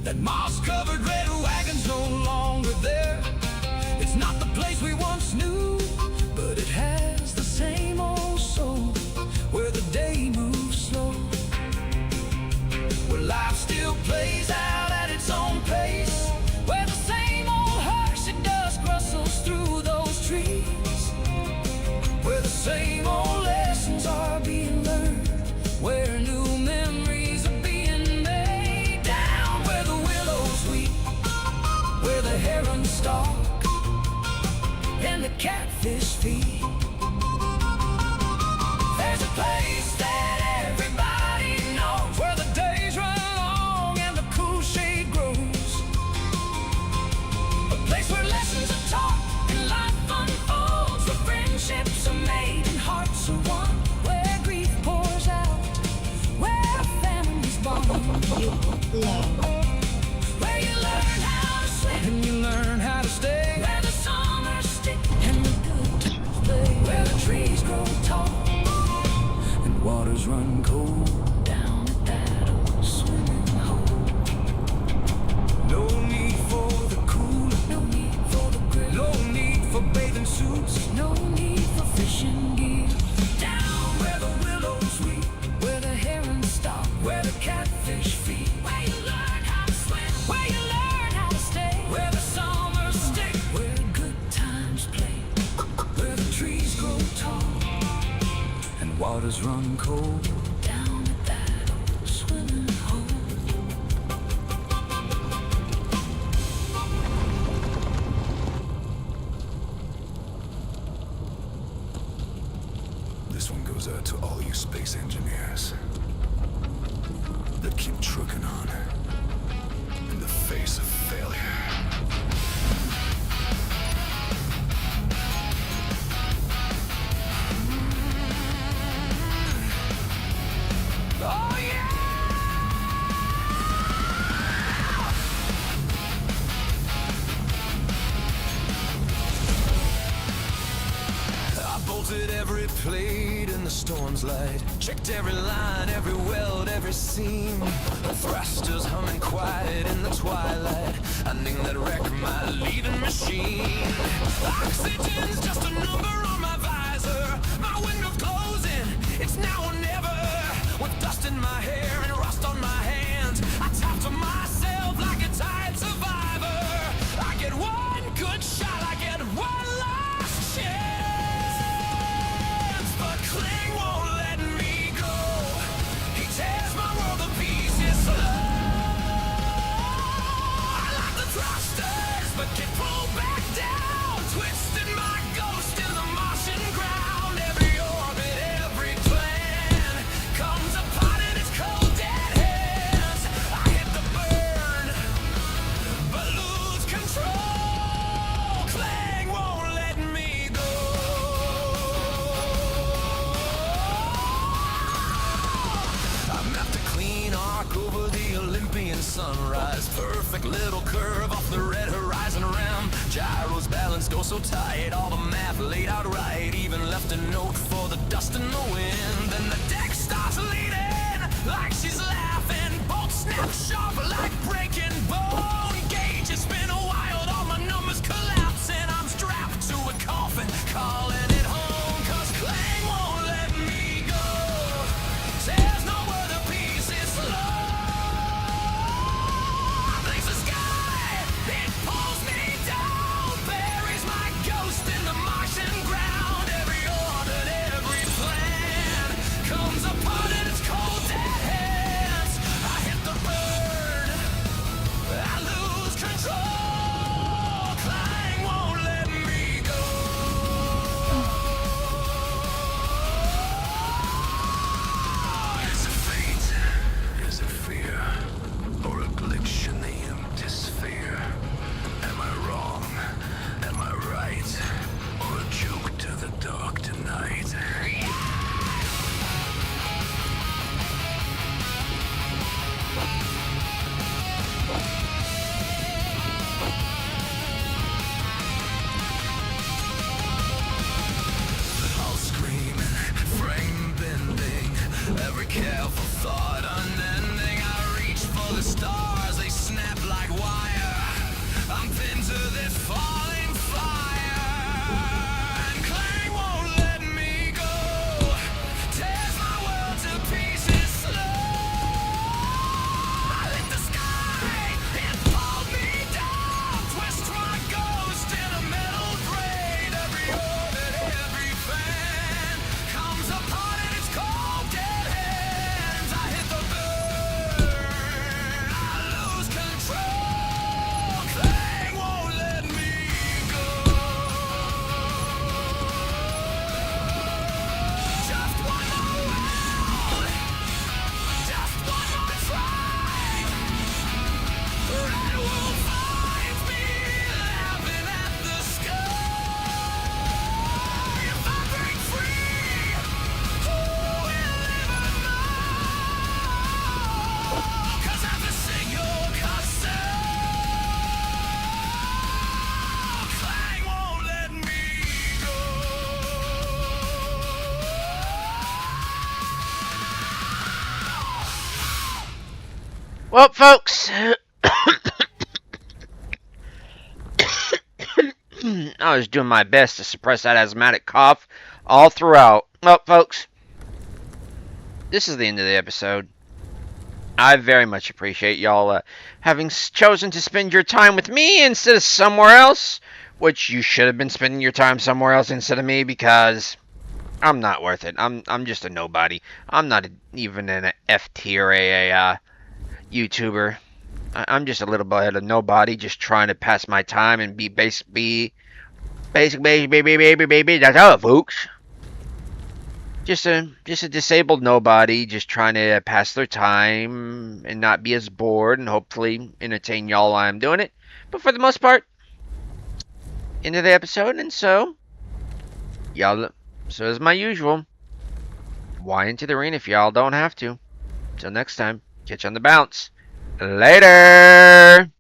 That moss-covered red wagon's no longer there. It's not the place we once knew, but it has the same old soul, where the day moves slow, where life still plays out at its own pace, where the same old Hershey dust rustles through those trees, where the same old lessons are being learned, where new memories are being made, down where the willows weep, where the herons stalk and the catfish feed. There's a place that everybody knows, where the days run long and the cool shade grows. A place where lessons are taught and life unfolds, where friendships are made and hearts are one, where grief pours out, where families bond. Where you learn how to swim and you learn how to stay, where the summers stick and the good times play, where the trees grow tall and waters run cold, down at that old swimming hole. No need for the cooler, no need for the grill, no need for bathing suits, no need for fishing gear. Down where the willows weep, where the herons stop, where the catfish feed, where you learn how to swim, where you learn how to stay, where the summers stick, where good times play, where the trees grow tall and waters run cold, down at that old swimming hole. This one goes out to all you space engineers that keep trucking on in the face of failure. Oh yeah! I bolted every plate in the storm's light, checked every line, every weld, every seam. The thrusters humming quiet in the twilight, I knew that wreck my leading machine. Oxygen's just a number on my visor, my window's closing, it's now or never. With dust in my hair and rust on my hands, I talk to myself like a tired survivor. I get one good shot, I get one last chance, but Kling won't let me go. He tears my world to pieces slow. I like the thrusters, but get pulled back down, twisting my ghost in the Martian ground. Every orbit, every plan comes apart in its cold dead hands. I hit the burn, but lose control. Clang won't let me go. I'm after clean arc over the Olympian sunrise. Perfect little curve off the red horizon rim. Gyros balanced, go so tight. All the math laid out right. Even left a note for the dust in the wind. Then the deck starts leaning like she's laughing. Bolts snap sharp like breaking bone. Gauges spin wild, all my numbers collapsing. I'm strapped to a coffin, calling it home. 'Cause Clang won't let me go. Says no other piece is slow. Thanks the sky, it pulls me down, buries my ghost in the Martian ground. Every orbit, every plan comes apart in its cold dead hands. careful thought unending. I reach for the stars, they snap like wire. I'm pinned to this falling fire, and clang won't let me go. Tears my world to pieces slow. I lit the sky, it pulled me down. Twist my ghost in a metal braid. Every orbit, every fan comes apart in its cold dead hands. I hit the burn, I lose control. Clang won't let me go. Just one more round, just one more try. Red wolf finds me laughing at the sky. If I break free, who will ever know? 'Cause I'm a single clang won't let me go. Well, folks, I was doing my best to suppress that asthmatic cough all throughout. Well, folks, this is the end of the episode. I very much appreciate y'all having chosen to spend your time with me instead of somewhere else, which you should have been spending your time somewhere else instead of me, because I'm not worth it. I'm just a nobody. I'm not even an F tier YouTuber. I'm just a little bit of nobody, just trying to pass my time and be basic, baby. That's all, folks. Just a disabled nobody, just trying to pass their time and not be as bored, and hopefully entertain y'all while I'm doing it. But for the most part, into the episode, and so y'all. So as my usual, why into the arena if y'all don't have to. Till next time, catch you on the bounce. Later!